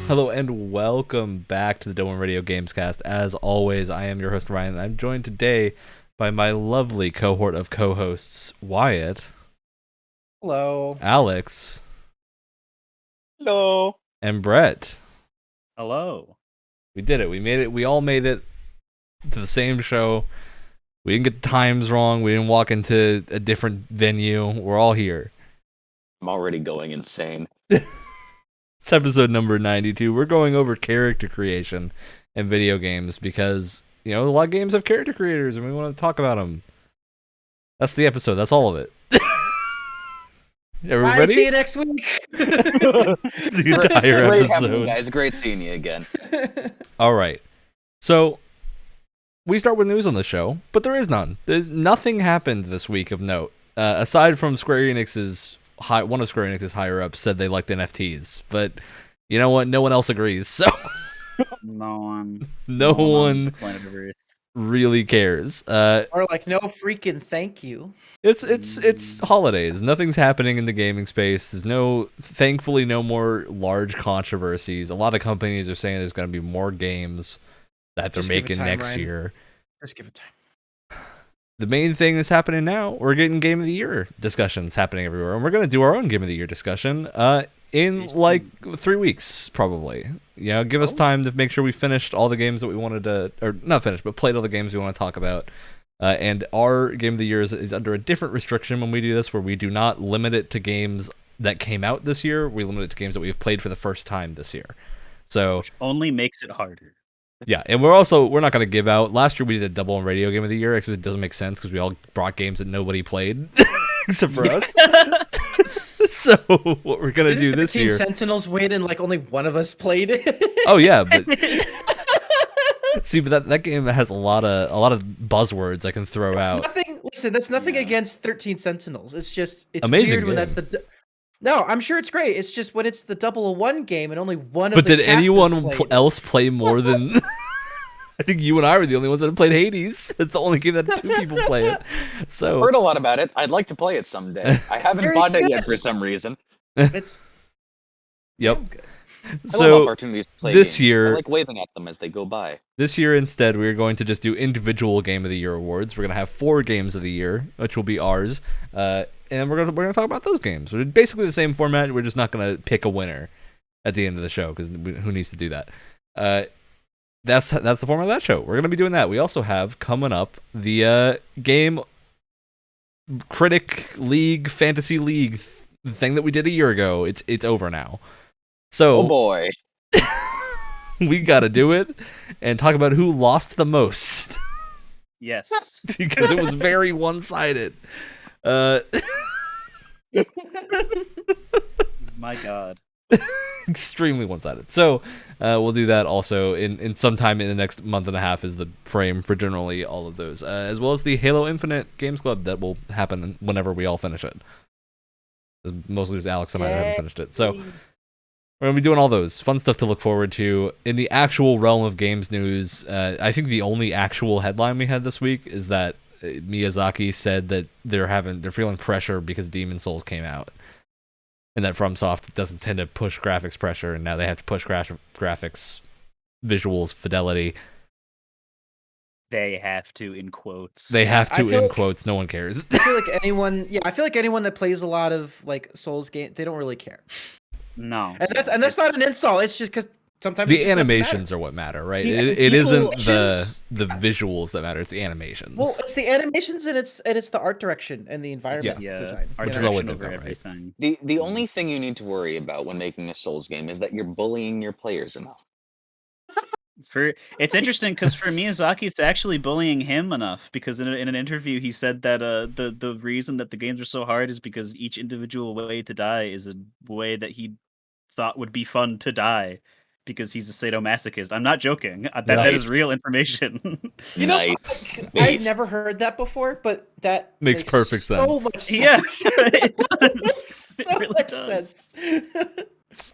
Hello and welcome back to the Dome Radio Gamescast. As always, I am your host Ryan, and I'm joined today by my lovely cohort of co-hosts, Wyatt, Hello, Alex, Hello. and Brett. Hello. We did it. We made it. We all made it to the same show. We didn't get the times wrong. We didn't walk into a different venue. We're all here. I'm already going insane. It's episode number 92. We're going over character creation in video games because, a lot of games have character creators and we want to talk about them. That's the episode. That's all of it. Everybody? Bye, see you next week. The entire Great having you episode. guys. Great seeing you again. All right. So, we start with news on the show, but there is none. Nothing happened this week of note. Aside from Square Enix's one of Square Enix's higher ups said they liked NFTs, but you know what? No one else agrees. So No one. no on one the planet of Earth. really cares. Or like, no freaking thank you. It's holidays. Nothing's happening in the gaming space. Thankfully no more large controversies. A lot of companies are saying there's going to be more games that they're Just give it making time, next Ryan. year. Just give it time. The main thing that's happening now, we're getting Game of the Year discussions happening everywhere, and we're going to do our own Game of the Year discussion in like 3 weeks, probably. Give us time to make sure we finished all the games that we wanted to, or not finished, but played all the games we want to talk about. And our Game of the Year is under a different restriction when we do this, where we do not limit it to games that came out this year. We limit it to games that we've played for the first time this year. So Which only makes it harder. yeah, and we're not going to give out. Last year we did a double on radio Game of the Year, because it doesn't make sense because we all brought games that nobody played except for us. So what we're going to do this 13 year? Sentinels win and like only one of us played it. Oh yeah, but see, but that game has a lot of buzzwords I can throw It's out. nothing. Listen, that's nothing Yeah. against 13 Sentinels. It's just it's Amazing weird when game. that's the. No, I'm sure it's great. It's just when it's the 001 game and only one of But the did cast anyone has played. else play more than? I think you and I were the only ones that played Hades. It's the only game that 2 people play it. So Heard a lot about it. I'd like to play it someday. I haven't Very bought it good. yet for some reason. It's yep. damn good. I love So opportunities to play this games. year- I like waving at them as they go by. this year instead, we're going to just do individual Game of the Year awards. We're gonna have 4 games of the year, which will be ours, and we're gonna talk about those games. We're basically the same format. We're just not gonna pick a winner at the end of the show because who needs to do that? That's the format of that show. We're gonna be doing that. We also have coming up the Game Critic League Fantasy League thing that we did a year ago. It's over now. So Oh boy. we gotta do it and talk about who lost the most Yes. because it was very one-sided. My God. Extremely one-sided. So we'll do that also in sometime in the next month and a half is the frame for generally all of those, as well as the Halo Infinite Games Club that will happen whenever we all finish it. Mostly just Alex and I that haven't finished it. So we're going to be doing all those fun stuff to look forward to. In the actual realm of games news, I think the only actual headline we had this week is that Miyazaki said that they're feeling pressure because Demon Souls came out. And that FromSoft doesn't tend to push graphics pressure, and now they have to push graphics, visuals, fidelity. They have to, in quotes. They have I to, feel in like- quotes. No one cares. I feel like anyone that plays a lot of like Souls game, they don't really care. No. And that's not an insult. It's just because sometimes it The just doesn't animations are what matter, right? The It isn't animations- the visuals that matter. It's the animations. Well, it's the animations and it's the art direction and the environment Yeah. design. Art Which is all we direction did over now, right? everything. The only thing you need to worry about when making a Souls game is that you're bullying your players enough. It's interesting because for Miyazaki, it's actually bullying him enough because in an interview he said that the reason that the games are so hard is because each individual way to die is a way that he thought would be fun to die because he's a sadomasochist. I'm not joking. That is Nice. real information. You know, Nice. I've Nice. never heard that before, but that Makes perfect so sense. much sense. Yes, it does. So It really much does. sense.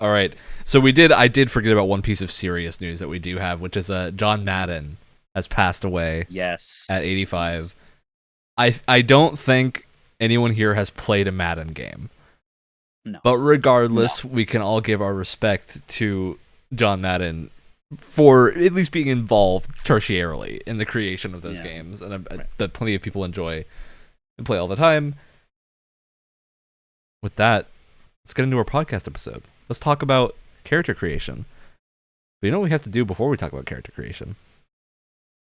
All right. So I did forget about one piece of serious news that we do have, which is John Madden has passed away Yes. at 85. I don't think anyone here has played a Madden game. No. But regardless, we can all give our respect to John Madden for at least being involved tertiarily in the creation of those games, and that plenty of people enjoy and play all the time. With that, let's get into our podcast episode. Let's talk about character creation. But you know what we have to do before we talk about character creation?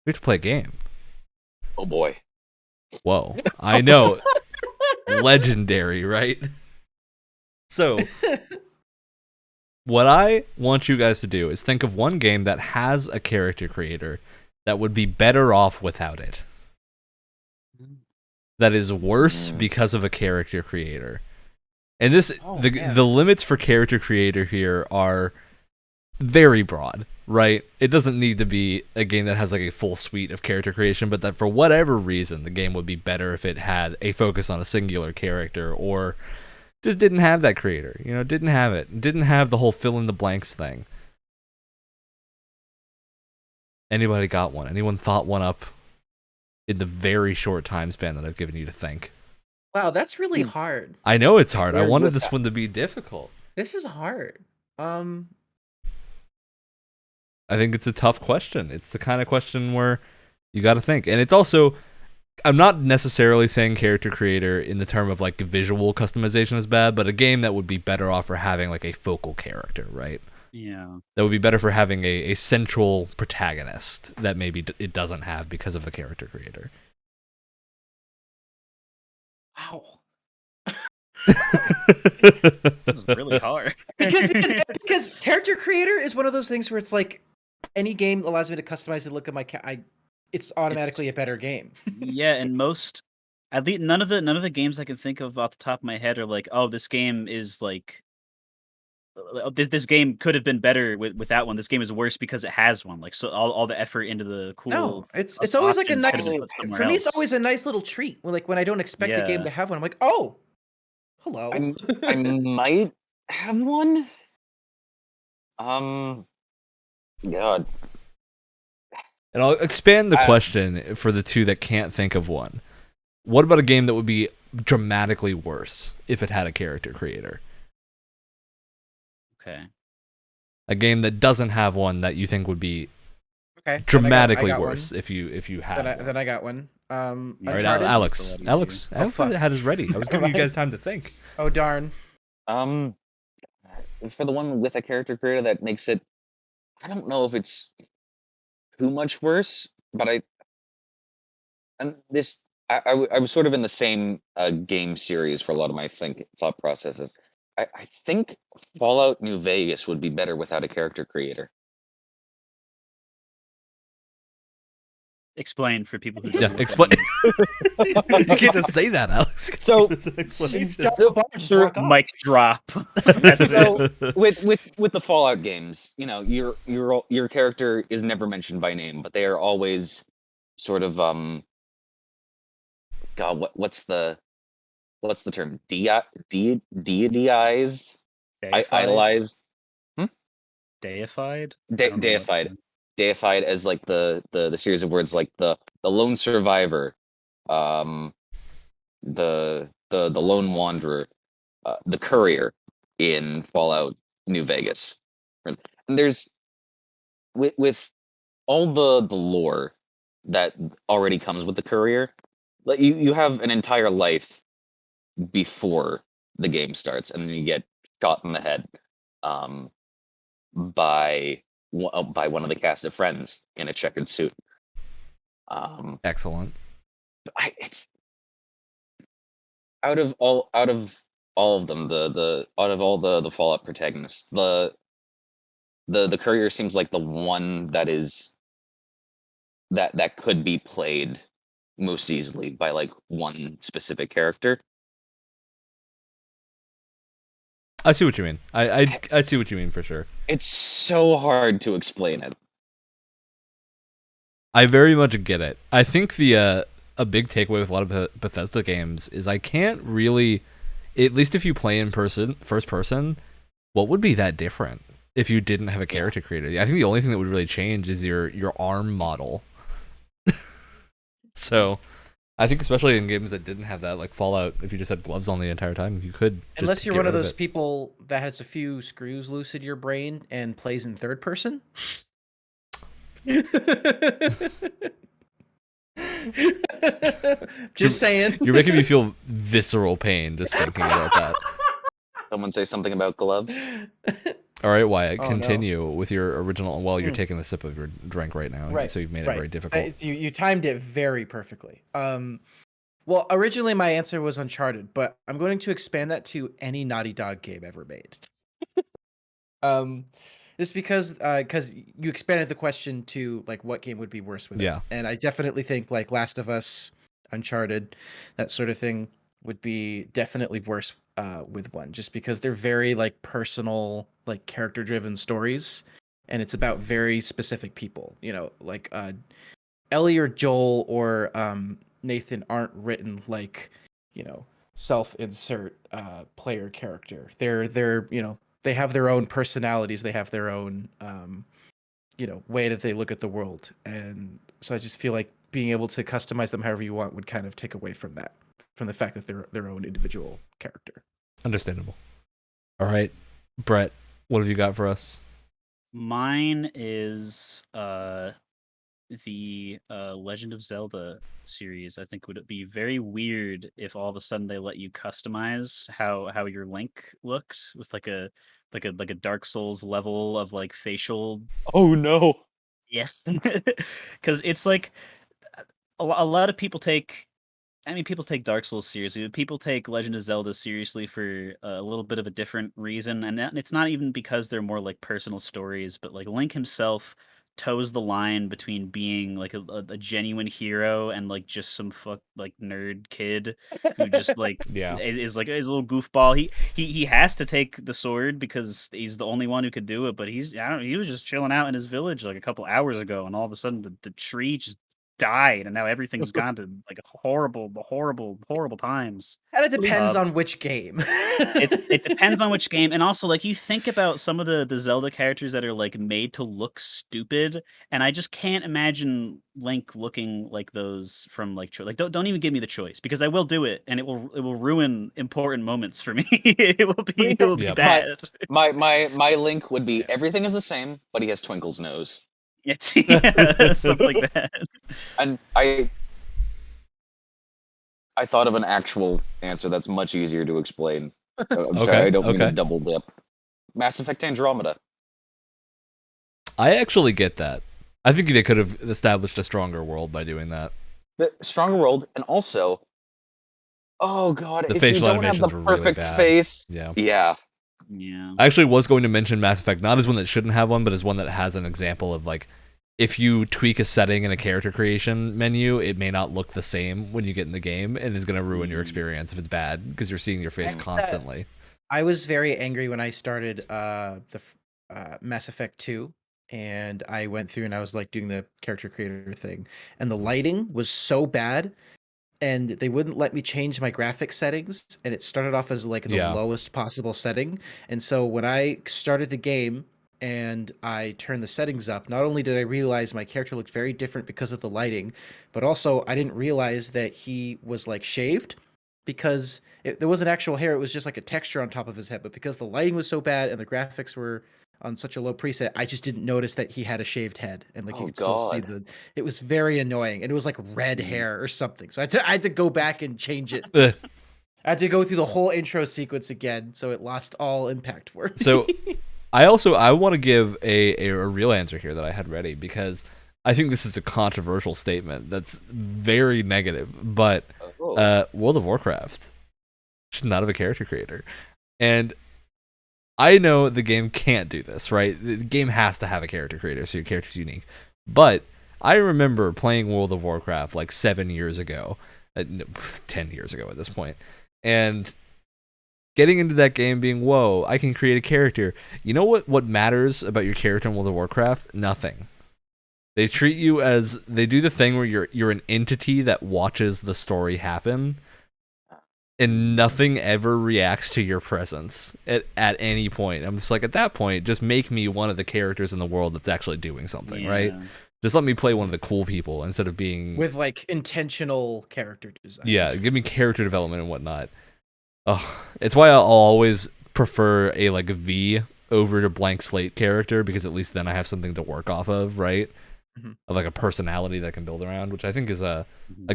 We have to play a game. Oh boy. Whoa. I know. Legendary, right? So, what I want you guys to do is think of one game that has a character creator that would be better off without it. That is worse because of a character creator. And the limits for character creator here are very broad, right? It doesn't need to be a game that has like a full suite of character creation, but that for whatever reason, the game would be better if it had a focus on a singular character, or just didn't have that creator, didn't have it. Didn't have the whole fill in the blanks thing. Anybody got one? Anyone thought one up in the very short time span that I've given you to think? Wow, that's really hard. I know it's hard. I wanted this one to be difficult. This is hard. I think it's a tough question. It's the kind of question where you got to think. And it's also, I'm not necessarily saying character creator in the term of like visual customization is bad, but a game that would be better off for having like a focal character, right? Yeah. That would be better for having a central protagonist that maybe it doesn't have because of the character creator. Wow. This is really hard. because character creator is one of those things where it's like any game allows me to customize the look of my it's automatically a better game. Yeah, and at least none of the games I can think of off the top of my head are like, oh, this game is like this game could have been better with that one. This game is worse because it has one. Like, so all the effort into the cool. No, it's always like a nice. For me, it's else. always a nice little treat. Like when I don't expect a game to have one, I'm like, oh, hello. I might have one. God. And I'll expand the question for the two that can't think of one. What about a game that would be dramatically worse if it had a character creator? Okay. A game that doesn't have one that you think would be okay dramatically worse if you had. Then I got one. All right, Alex had his ready. I was giving you guys time to think. Oh darn. For the one with a character creator that makes it, I don't know if it's too much worse, but I was sort of in the same game series for a lot of my thought processes. I think Fallout New Vegas would be better without a character creator. Explain for people who explain. You can't just say that, Alex. So mic drop. That's so with the Fallout games, your character is never mentioned by name, but they are always sort of God, what's the term? Deitized? Idolized? Deified? Deified as like the series of words like the lone survivor, the lone wanderer, the courier in Fallout New Vegas. And there's with all the lore that already comes with the courier, like you have an entire life before the game starts, and then you get shot in the head by one of the cast of friends in a checkered suit. Excellent. It's out of all of them, out of all the Fallout protagonists, the courier seems like the one that could be played most easily by like one specific character. I see what you mean. I see what you mean for sure. It's so hard to explain it. I very much get it. I think a big takeaway with a lot of Bethesda games is I can't really, at least if you play in first person, what would be that different if you didn't have a character creator? I think the only thing that would really change is your arm model. So I think especially in games that didn't have that, like Fallout, if you just had gloves on the entire time, you could just Unless you're get one of rid those it. people that has a few screws loose in your brain and plays in third person. Just saying. You're making me feel visceral pain just thinking about that. Someone say something about gloves. All right, Wyatt, Oh, no. continue with your original. Well, you're Mm. taking a sip of your drink right now, Right, so you've made it right. very difficult. You timed it very perfectly. Well, originally my answer was Uncharted, but I'm going to expand that to any Naughty Dog game ever made. Just because you expanded the question to like what game would be worse with Yeah. it, and I definitely think like Last of Us, Uncharted, that sort of thing would be definitely worse with one, just because they're very like personal, like character driven stories, and it's about very specific people. You know, like Ellie or Joel or Nathan aren't written like, you know, self-insert player character. They're you know, they have their own personalities. They have their own you know, way that they look at the world. And so I just feel like being able to customize them however you want would kind of take away from that, from the fact that they're their own individual character. Understandable. All right, Brett, what have you got for us? Mine is the Legend of Zelda series. I think would it be very weird if all of a sudden they let you customize how your Link looked with like a Dark Souls level of like facial. Oh no! Yes, because it's like a lot of people take. I mean, people take Dark Souls seriously. But people take Legend of Zelda seriously for a little bit of a different reason, and it's not even because they're more like personal stories, but like Link himself toes the line between being like a genuine hero and like just some like nerd kid who just like Yeah. is like is a little goofball. He has to take the sword because he's the only one who could do it. But he was just chilling out in his village like a couple hours ago, and all of a sudden the tree just died, and now everything's gone to like horrible times. And it depends Uh, on which game. it depends on which game, and also like you think about some of the Zelda characters that are like made to look stupid, and I just can't imagine Link looking like those from like like don't even give me the choice because I will do it, and it will ruin important moments for me. it will be Yep. bad. My Link would be everything is the same, but he has Twinkle's nose. It's yeah, something like that. And I thought of an actual answer that's much easier to explain. I'm sorry, I don't mean to Okay. double dip. Mass Effect Andromeda. I actually get that. I think they could have established a stronger world by doing that. The stronger world, and also, oh god, The if you facial don't have the animations were really perfect bad. space, Yeah. yeah, Yeah. I actually was going to mention Mass Effect, not as one that shouldn't have one, but as one that has an example of like, if you tweak a setting in a character creation menu, it may not look the same when you get in the game, and is going to ruin your experience if it's bad because you're seeing your face constantly. I was very angry when I started Mass Effect 2, and I went through and I was like doing the character creator thing, and the lighting was so bad, and they wouldn't let me change my graphic settings, and it started off as like the Yeah. lowest possible setting. And so when I started the game and I turned the settings up, not only did I realize my character looked very different because of the lighting, but also I didn't realize that he was like shaved, because there wasn't actual hair. It was just like a texture on top of his head. But because the lighting was so bad and the graphics were on such a low preset, I just didn't notice that he had a shaved head, and like you Oh, could still see God. it was very annoying, and it was like red hair or something. So I had to go back and change it. Ugh. I had to go through the whole intro sequence again, so it lost all impact for me. So I want to give a real answer here that I had ready, because I think this is a controversial statement that's very negative, but World of Warcraft should not have a character creator. And I know the game can't do this, right? The game has to have a character creator, so your character's unique. But I remember playing World of Warcraft like 7 years ago, 10 years ago at this point, and getting into that game being, whoa, I can create a character. You know what matters about your character in World of Warcraft? Nothing. They treat you as, they do the thing where you're an entity that watches the story happen, and nothing ever reacts to your presence at any point. I'm just like, at that point, just make me one of the characters in the world that's actually doing something, right? Just let me play one of the cool people instead of being with like intentional character design. Yeah, give me character development and whatnot. Oh, it's why I'll always prefer a like a V over a blank slate character, because at least then I have something to work off of, right? Of like a personality that I can build around, which I think is a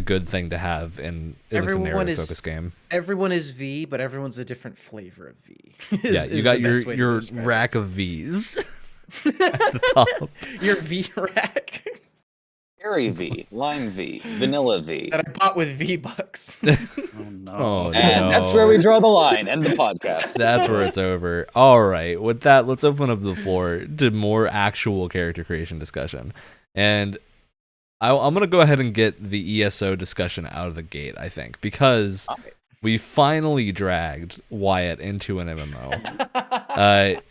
good thing to have in at least a narrative focused game. Everyone is V, but everyone's a different flavor of V. Yeah, you got your rack of Vs. Your V rack. Cherry V, Lime V, Vanilla V. That I bought with V-Bucks. Oh no. Oh, And no. that's where we draw the line. End the podcast. That's where it's over. All right. With that, let's open up the floor to more actual character creation discussion. And I'm going to go ahead and get the ESO discussion out of the gate, I think, because we finally dragged Wyatt into an MMO.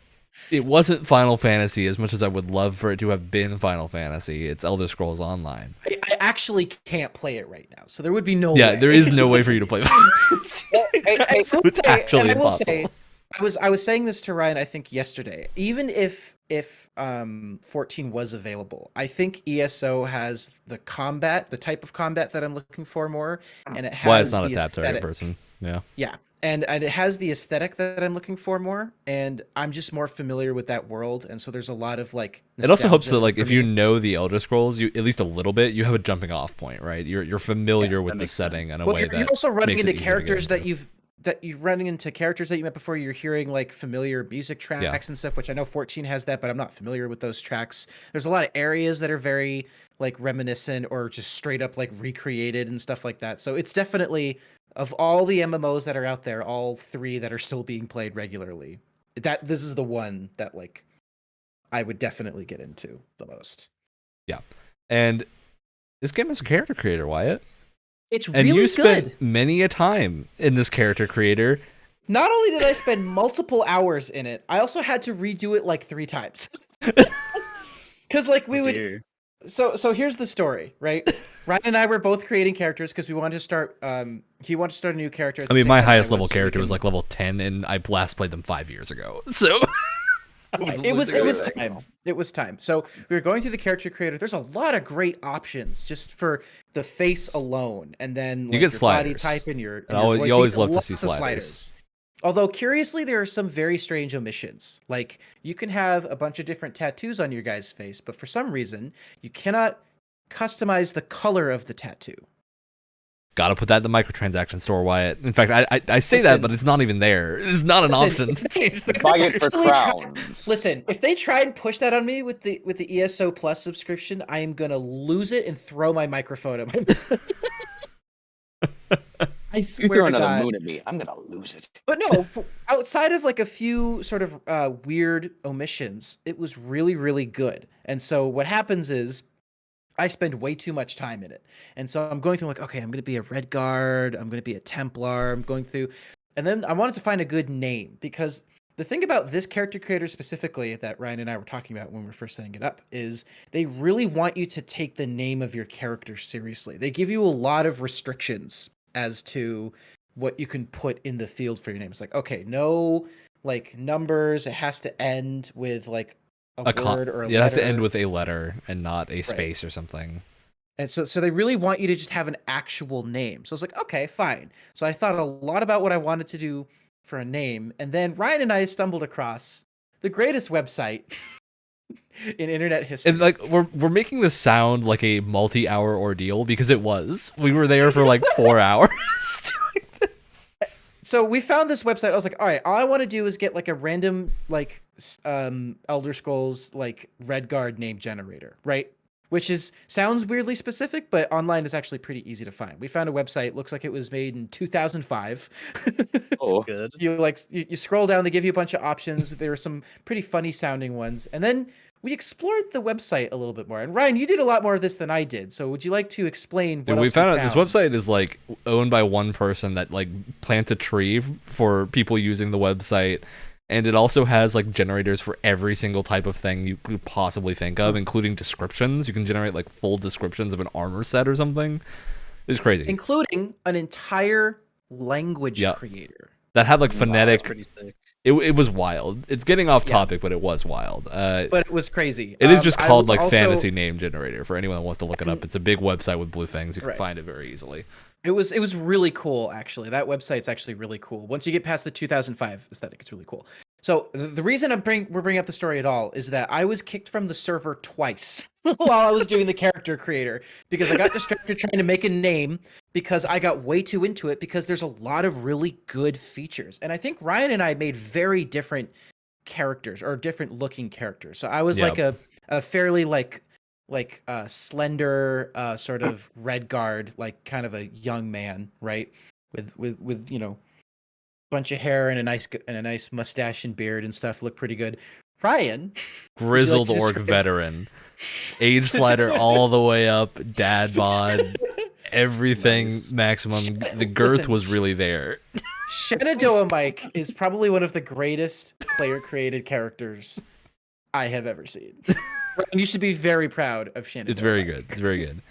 It wasn't Final Fantasy as much as I would love for it to have been Final Fantasy. It's Elder Scrolls Online. I actually can't play it right now, so there would be no way. Yeah, there is no way for you to play It's actually impossible. I was saying this to Ryan, I think yesterday. Even if 14 was available, I think ESO has the type of combat that I'm looking for more, and it has Why it's not the a tap target aesthetic. person. Yeah. Yeah. And it has the aesthetic that I'm looking for more, and I'm just more familiar with that world, and so there's a lot of like. It also helps that nostalgia like if for you me. know the Elder Scrolls, you at least a little bit, you have a jumping off point, right? You're familiar with the makes setting in a Well, way you're that also running makes it into easier to get characters that into. you're running into characters that you met before. You're hearing like familiar music tracks and stuff, which I know 14 has that, but I'm not familiar with those tracks. There's a lot of areas that are very like reminiscent or just straight up like recreated and stuff like that. So it's definitely, of all the MMOs that are out there, all three that are still being played regularly, this is the one that like I would definitely get into the most. Yeah. And this game has a character creator, Wyatt. It's And really you spent good. many a time in this character creator. Not only did I spend multiple hours in it, I also had to redo it like 3 times. Because like we would. So here's the story, right? Ryan and I were both creating characters because we wanted to start. He wanted to start a new character. At the I mean, same my time highest I level so we character was can- like level 10, and I last played them 5 years ago. So It was literally time. It was time. So we were going through the character creator. There's a lot of great options just for the face alone, and then like, You get your body sliders. type and your. And always- voice. you always get love to lots see of sliders. Although curiously, there are some very strange omissions. Like you can have a bunch of different tattoos on your guy's face, but for some reason you cannot customize the color of the tattoo. gotta put that in the microtransaction store, Wyatt. In fact, I say that, Listen. but it's not even there. It's not an Listen, option. if they- Buy it for Actually try- crowns. Listen, if they try and push that on me with the ESO Plus subscription, I am gonna lose it and throw my microphone at my. I You swear throw to another God. moon at me, I'm gonna lose it. But no, outside of like a few sort of weird omissions, it was really, really good. And so what happens is I spend way too much time in it. And so I'm going through like, okay, I'm going to be a Red Guard. I'm going to be a Templar. I'm going through. And then I wanted to find a good name because the thing about this character creator specifically that Ryan and I were talking about when we were first setting it up is they really want you to take the name of your character seriously. They give you a lot of restrictions as to what you can put in the field for your name. It's like, okay, no like numbers. It has to end with like a word or a letter. It has to end with a letter and not a space or something. And so they really want you to just have an actual name. So I was like, okay, fine. So I thought a lot about what I wanted to do for a name. And then Ryan and I stumbled across the greatest website in internet history. And like we're making this sound like a multi-hour ordeal because it was. We were there for like 4 hours doing this. So we found this website. I was like, all right, all I want to do is get like a random like Elder Scrolls like Red Guard name generator, right? Which sounds weirdly specific, but online is actually pretty easy to find. We found a website, looks like it was made in 2005. Oh, Good. You scroll down, they give you a bunch of options. There were some pretty funny sounding ones. And then we explored the website a little bit more. And Ryan, you did a lot more of this than I did. So would you like to explain what Dude, else we found out found? this website is like owned by one person that like plants a tree for people using the website. And it also has like generators for every single type of thing you could possibly think of, including descriptions. You can generate like full descriptions of an armor set or something. It's crazy. Including an entire language Yeah. creator. That had like Wow, phonetic that's pretty sick. It was wild. It's getting off Yeah. topic, but it was wild. But it was crazy. It is just I called was also- Fantasy Name Generator for anyone that wants to look it up. It's a big website with blue things. You can Right. find it very easily. It was really cool, actually. That website's actually really cool. Once you get past the 2005 aesthetic, it's really cool. So the reason we're bringing up the story at all is that I was kicked from the server twice while I was doing the character creator because I got distracted trying to make a name because I got way too into it because there's a lot of really good features. And I think Ryan and I made very different characters or different looking characters. So I was like a fairly like slender sort of red guard, like kind of a young man, right? With you know, bunch of hair and a nice mustache and beard and stuff. Looked pretty good. Ryan, Grizzled to orc describe- veteran, age slider all the way up, dad bod, everything Nice. maximum. The girth Listen. was really there. Shenandoah Mike is probably one of the greatest player created characters I have ever seen. Ryan, you should be very proud of Shenandoah. It's very Mike. good. It's very good.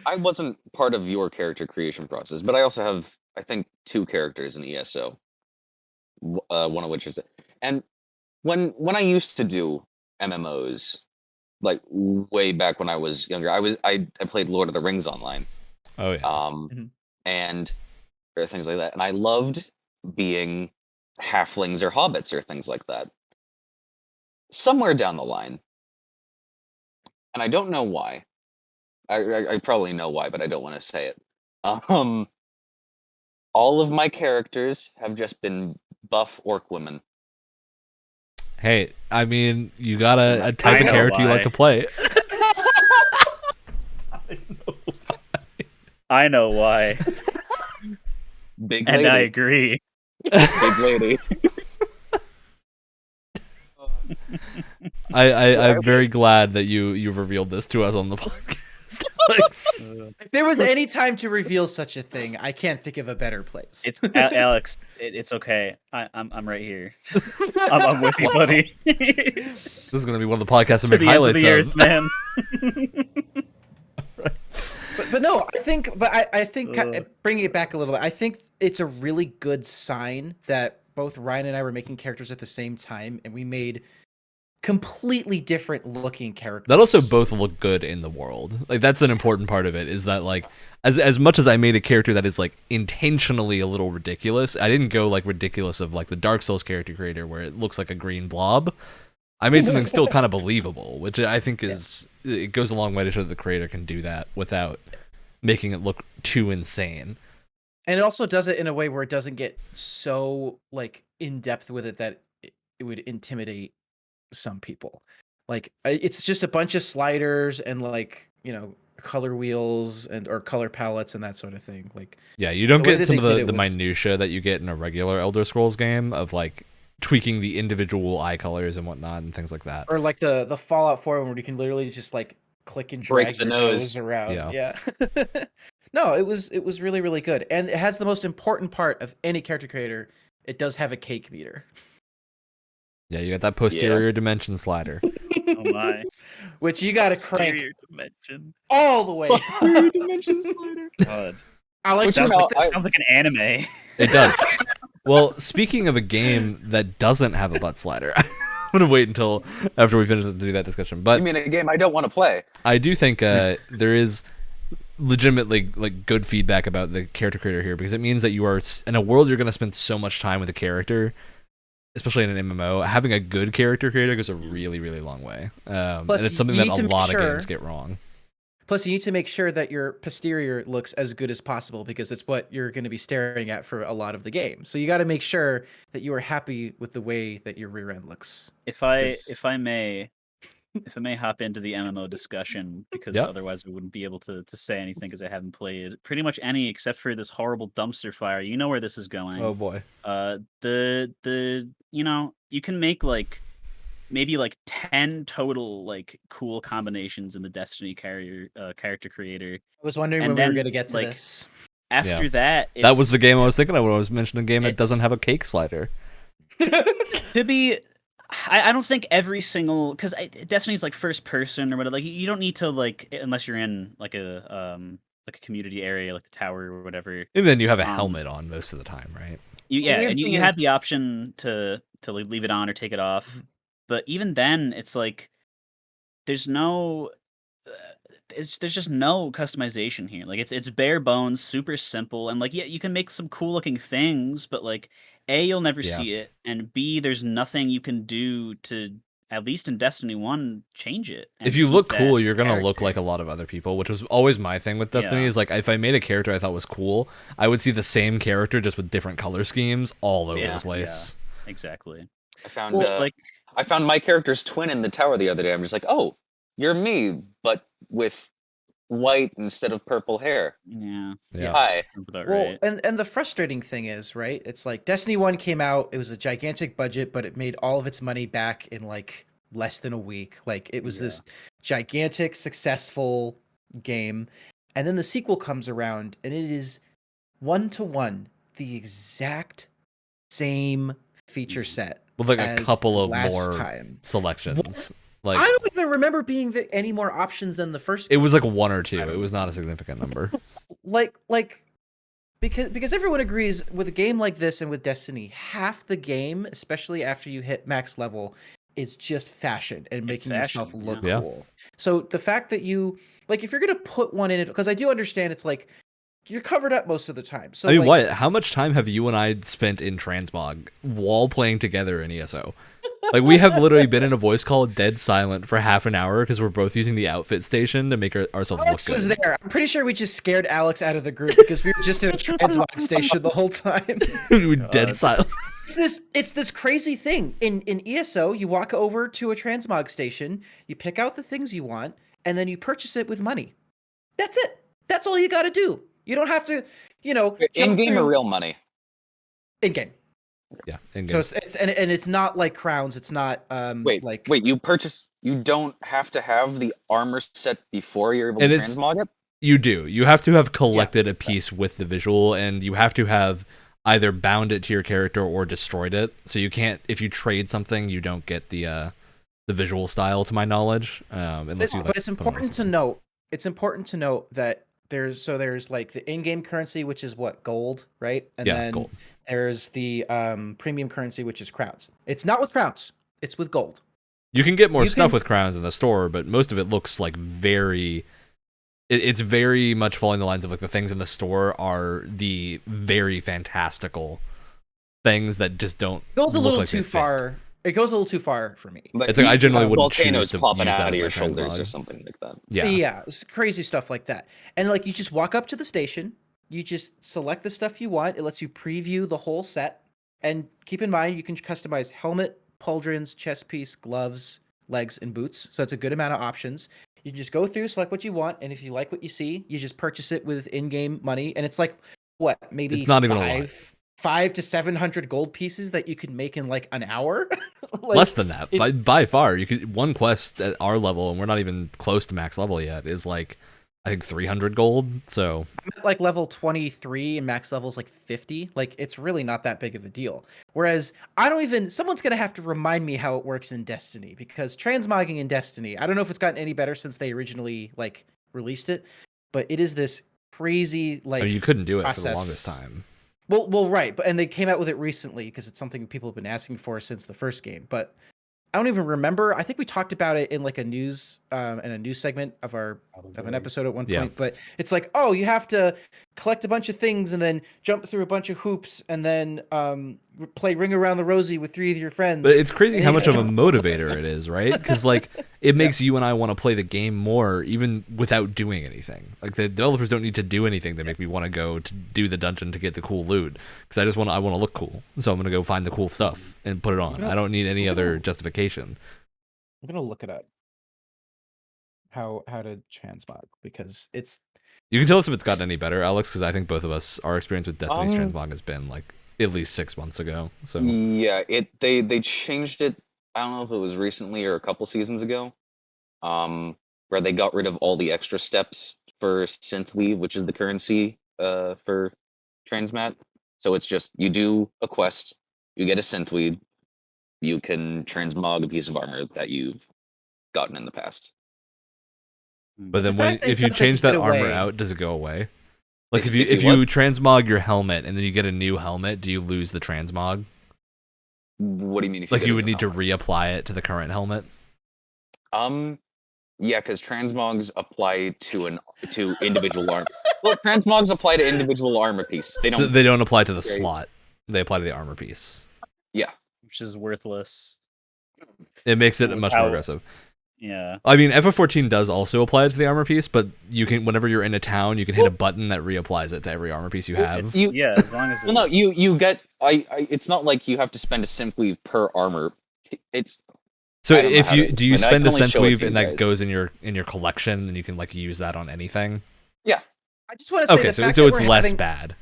I wasn't part of your character creation process, but I also have, I think, 2 characters in ESO. One of which is, and when I used to do MMOs, like way back when I was younger, I played Lord of the Rings online, Oh yeah. Mhm. and or things like that, and I loved being halflings or hobbits or things like that. Somewhere down the line, and I don't know why. I probably know why, but I don't want to say it. All of my characters have just been buff orc women. Hey, I mean, you got a type I of know character you like why. to play. I know why, Big and lady. I agree. Big lady. I'm very glad that you've revealed this to us on the podcast. Alex. If there was any time to reveal such a thing, I can't think of a better place. It's Alex. It's okay. I'm right here. I'm with you, buddy. This is going to be one of the podcasts I To make the ends of highlights the of. earth, man. But no, I think Ugh. bringing it back a little bit, I think it's a really good sign that both Ryan and I were making characters at the same time, and we made completely different looking characters. That also both look good in the world. Like that's an important part of it. Is that like as much as I made a character that is like intentionally a little ridiculous, I didn't go like ridiculous of like the Dark Souls character creator where it looks like a green blob. I made something still kind of believable, which I think is it goes a long way to show that the creator can do that without making it look too insane. And it also does it in a way where it doesn't get so like in depth with it that it would intimidate some people. Like it's just a bunch of sliders and like, you know, color wheels and or color palettes and that sort of thing. Like Yeah, you don't the way get that some they of did the it was- minutia that you get in a regular Elder Scrolls game of like tweaking the individual eye colors and whatnot and things like that. or like the Fallout 4 one where you can literally just like click and Break drag the your nose. around. Yeah. No, it was really, really good. And it has the most important part of any character creator. It does have a cake meter. Yeah, you got that posterior dimension slider. Oh my. Which you gotta crank Exterior dimension. all the way. Dimension slider. God. I like Which, you Sounds know, like sounds like an anime. It does. Well, speaking of a game that doesn't have a butt slider, I'm gonna wait until after we finish to do that discussion. But You mean a game I don't want to play? I do think there is legitimately like good feedback about the character creator here because it means that you are in a world you're going to spend so much time with a character, especially in an MMO. Having a good character creator goes a really, really long way. And Plus, it's something you that need to a make lot of sure- games get wrong. Plus, you need to make sure that your posterior looks as good as possible because it's what you're going to be staring at for a lot of the game. So you got to make sure that you are happy with the way that your rear end looks. If I Yes. if I may hop into the MMO discussion because Yep. otherwise I wouldn't be able to say anything because I haven't played pretty much any except for this horrible dumpster fire. You know where this is going. Oh boy. The you know, you can make like maybe like 10 total like cool combinations in the Destiny character creator. I was wondering And when we were then, going to get to like, this. After Yeah. that, That was it's- the game I was thinking of when I was mentioning a game that doesn't it's- have a cake slider. to be I don't think every single because Destiny's like first person or whatever. Like you don't need to like unless you're in like a community area like the tower or whatever. Even then, you have a Um, helmet on most of the time, right? and weird thing you is, had the option to leave it on or take it off, Mhm. but even then, it's like there's no there's just no customization here. Like it's bare bones, super simple, and like yeah, you can make some cool looking things, but like A, you'll never Yeah. see it, and B, there's nothing you can do to, at least in Destiny 1, change it. If And you keep look that cool, you're gonna look character. like a lot of other people, which was always my thing with Destiny. Yeah. Is like if I made a character I thought was cool, I would see the same character just with different color schemes all over the It's place. exactly. I found Well, Just like I found my character's twin in the tower the other day. I'm just like, oh, you're me, but with white instead of purple hair. yeah, Yeah. Hi. sounds about Well, right. and the frustrating thing is, right? It's like Destiny 1 came out, it was a gigantic budget, but it made all of its money back in like less than a week. Like it was Yeah. this gigantic successful game. And then the sequel comes around and it is 1-to-1 the exact same feature set With like a as couple of last more time. selections. Like I don't even remember being any more options than the first it game. was like one or two. I don't It was not a significant number. like because everyone agrees with a game like this and with Destiny, half the game, especially after you hit max level, is just fashion and making yourself fashion, look yeah. cool. So the fact that you like, if you're gonna put one in it, because I do understand it's like you're covered up most of the time. So I mean, like, Wyatt, how much time have you and I spent in Transmog while playing together in ESO? Like, we have literally been in a voice call dead silent for half an hour because we're both using the outfit station to make ourselves Alex look was good. there. I'm pretty sure we just scared Alex out of the group because we were just in a transmog station the whole time. We were dead God. silent. It's this crazy thing in ESO. You walk over to a transmog station, you pick out the things you want, and then you purchase it with money. That's it. That's all you got to do. You don't have to, In jump game or through real money? in game. Yeah, So in-game. it's and it's not like crowns. It's not Wait, like you don't have to have the armor set before you're able And to it's transmog it? you do. You have to have collected a piece with the visual, and you have to have either bound it to your character or destroyed it. So you can't, if you trade something, you don't get the visual style, to my knowledge, unless you. but it's put on important to something. note. It's important to note that there's like the in-game currency, which is what, gold, right? And Yeah, then gold. there's the premium currency, which is crowns. It's not with crowns. It's with gold. You can get more You stuff can- with crowns in the store, but most of it looks like it's very much following the lines of like the things in the store are the very fantastical things that just don't It goes a look little like they too fit. far. It goes a little too far for me. But It's like I generally wouldn't volcanoes choose to popping use that out of in your my shoulders or transmog. something like that. Yeah. It's crazy stuff like that. And like you just walk up to the station, you just select the stuff you want. It lets you preview the whole set. And keep in mind you can customize helmet, pauldrons, chest piece, gloves, legs, and boots. So it's a good amount of options. You just go through, select what you want, and if you like what you see, you just purchase it with in-game money. And it's like what, maybe It's not even a lot. 5 to 700 gold pieces that you can make in like an hour. Like, Less than that. it's- By far. You could one quest at our level, and we're not even close to max level yet, is like I think 300 gold. So I'm at like level 23 and max level is like 50. Like it's really not that big of a deal. Whereas someone's going to have to remind me how it works in Destiny, because transmogging in Destiny, I don't know if it's gotten any better since they originally like released it, but it is this crazy like I mean, you couldn't do it for the process. longest time. Well, right, but and they came out with it recently because it's something people have been asking for since the first game. But I don't even remember. I think we talked about it in like a news segment of an episode at one Yeah. point. But it's like, oh, you have to collect a bunch of things and then jump through a bunch of hoops and then play Ring Around the Rosie with 3 of your friends. But it's crazy And how you much of a jump- motivator it is, right? Because like it makes you and I want to play the game more, even without doing anything. Like the developers don't need to do anything to make me want to go to do the dungeon to get the cool loot. Because I want to look cool, so I'm gonna go find the cool stuff and put it on. I don't need any other justification. I'm gonna look it up. How to transmog, because it's You can tell us if it's gotten any better, Alex, because I think both of us, our experience with Destiny's transmog has been like at least 6 months ago. So Yeah, they changed it. I don't know if it was recently or a couple seasons ago, where they got rid of all the extra steps for synthweave, which is the currency for transmat. So it's just you do a quest, you get a synthweave, you can transmog a piece of armor that you've gotten in the past. but the then when fact they if you felt they change could that get armor away- out, does it go away? Like if you transmog your helmet and then you get a new helmet, do you lose the transmog? What do you mean? If like you would need to reapply it to the current helmet? Yeah, because transmogs apply to individual arm. Well, transmogs apply to individual armor pieces. They don't. So they don't apply to the slot. They apply to the armor piece. Yeah, which is worthless. It makes it much more aggressive. Yeah. I mean, FF14 does also apply it to the armor piece, but you can, whenever you're in a town, you can hit a button that reapplies it to every armor piece you have. Yeah, as long as. Well, no, you get. It's not like you have to spend a synth weave per armor. It's. So if you do you spend a synth weave and that guys. goes in your collection, and you can like use that on anything? Yeah. I just want to say so it's less bad.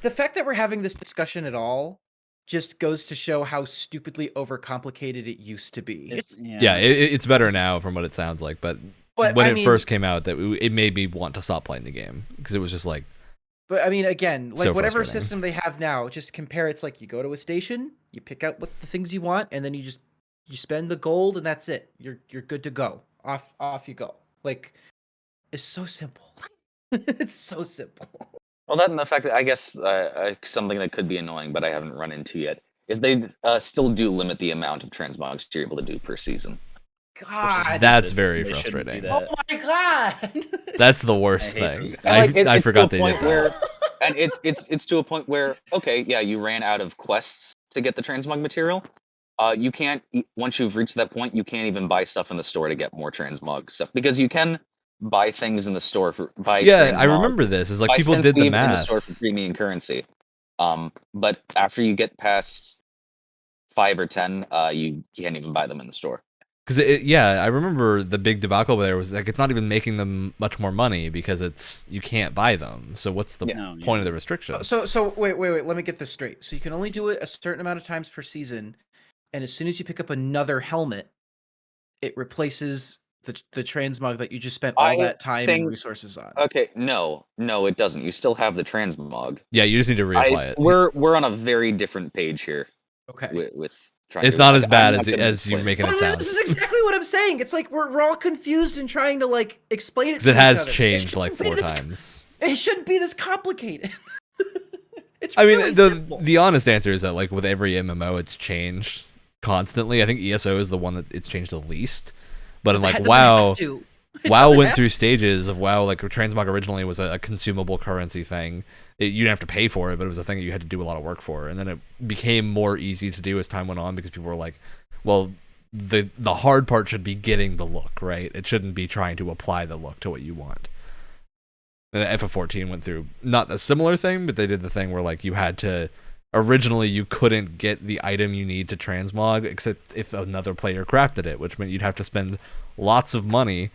The fact that we're having this discussion at all just goes to show how stupidly overcomplicated it used to be. It's better now from what it sounds like, but when it first came out, it made me want to stop playing the game because it was just like. But I mean, again, like so whatever system they have now, just compare. It's like you go to a station, you pick out what the things you want, and then you spend the gold, and that's it. You're good to go. Off you go. Like, it's so simple. It's so simple. Well, that and the fact that I guess something that could be annoying, but I haven't run into yet, is they still do limit the amount of transmogs you're able to do per season. God, that's very frustrating. Oh my god, that's the worst thing. I forgot they did that. And it's to a point where okay, yeah, you ran out of quests to get the transmog material. You can't once you've reached that point, you can't even buy stuff in the store to get more transmog stuff because you can buy things in the store for transmog, I remember this. It's like people did the math in the store for premium currency. But after you get past 5 or 10, you can't even buy them in the store. Because I remember the big debacle there was like it's not even making them much more money because you can't buy them. So what's the point of the restriction? So wait, let me get this straight. So you can only do it a certain amount of times per season, and as soon as you pick up another helmet, it replaces the transmog that you just spent all that time and resources on. Okay, no, it doesn't. You still have the transmog. Yeah, you just need to reapply it. We're on a very different page here. Okay. With trying it's not as bad as you're making it sound. This is exactly what I'm saying. It's like we're all confused and trying to like explain it. Because it has changed like 4 times. It shouldn't be this complicated. The honest answer is that like with every MMO, it's changed constantly. I think ESO is the one that it's changed the least. But in like WoW went through stages of WoW. Like transmog originally was a consumable currency thing. You didn't have to pay for it, but it was a thing that you had to do a lot of work for. And then it became more easy to do as time went on because people were like, well, the hard part should be getting the look, right? It shouldn't be trying to apply the look to what you want. And FF14 went through not a similar thing, but they did the thing where like you had to. Originally, you couldn't get the item you need to transmog except if another player crafted it, which meant you'd have to spend lots of money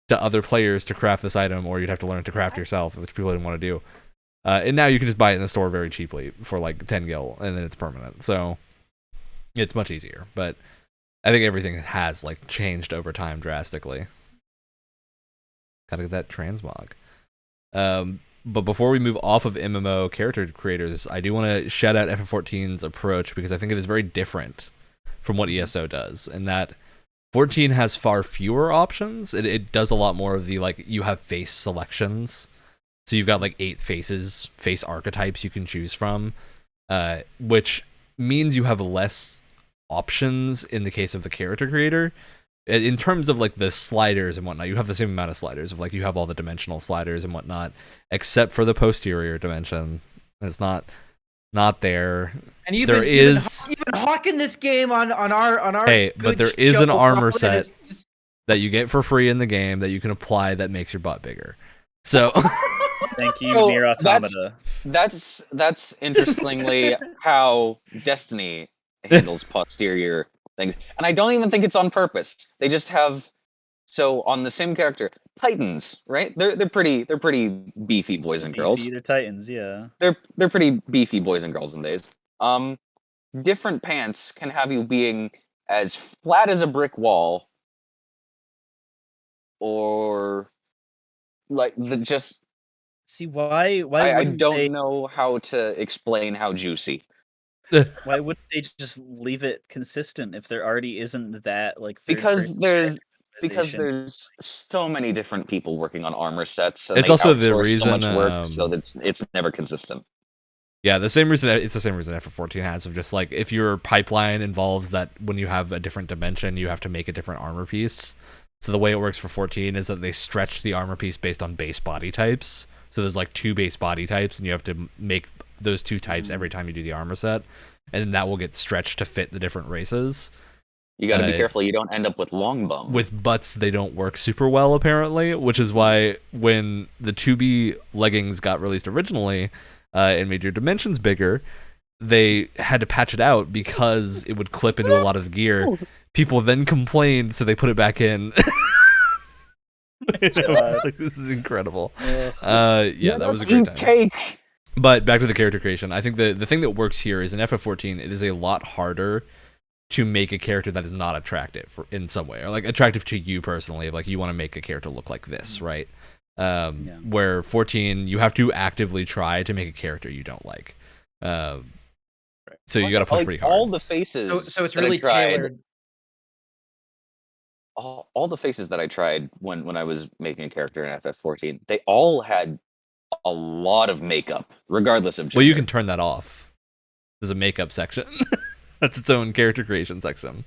to other players to craft this item, or you'd have to learn to craft yourself, which people didn't want to do. And now you can just buy it in the store very cheaply for like 10 gil, and then it's permanent. So it's much easier. But I think everything has like changed over time drastically. Gotta get that transmog. But before we move off of MMO character creators, I do want to shout out FF14's approach because I think it is very different from what ESO does, and that 14 has far fewer options. It does a lot more of the like you have face selections, so you've got like 8 face archetypes you can choose from, which means you have less options in the case of the character creator. In terms of like the sliders and whatnot, you have the same amount of sliders. Of like you have all the dimensional sliders and whatnot, except for the posterior dimension. It's not there. And you've been hawking this game on our. Hey, but there is an armor set that you get for free in the game that you can apply that makes your butt bigger. So. Thank you, Nier Automata. That's interestingly how Destiny handles posterior things, and I don't even think it's on purpose. They just have on the same character, Titans, right? They're pretty beefy boys and girls. They're Titans, yeah. They're pretty beefy boys and girls in days. Different pants can have you being as flat as a brick wall, or like see why I don't know how to explain how juicy. Why wouldn't they just leave it consistent if there already isn't that like because because customization. there's so many different people working on armor sets, and It's they also the outsource so reason, much work, so it's never consistent. Yeah, the same reason it's the same reason FF14 has of just like if your pipeline involves that when you have a different dimension, you have to make a different armor piece. So the way it works for 14 is that they stretch the armor piece based on base body types. So there's like 2 base body types, and you have to make those 2 types every time you do the armor set, and then that will get stretched to fit the different races. You got to be careful you don't end up with long bum. With butts, they don't work super well apparently, which is why when the 2B leggings got released originally, and made your dimensions bigger, they had to patch it out because it would clip into a lot of the gear. People then complained, so they put it back in. Like, this is incredible. Yeah, that was a great time. Cake. But back to the character creation. I think the thing that works here is in FF14, it is a lot harder to make a character that is not attractive in some way, or like attractive to you personally. Like you want to make a character look like this, right? Where 14, you have to actively try to make a character you don't like. So you got to push pretty hard. All the faces. So it's really tailored. All the faces that I tried when I was making a character in FF14, they all had a lot of makeup, regardless of gender. Well, you can turn that off. There's a makeup section. That's its own character creation section.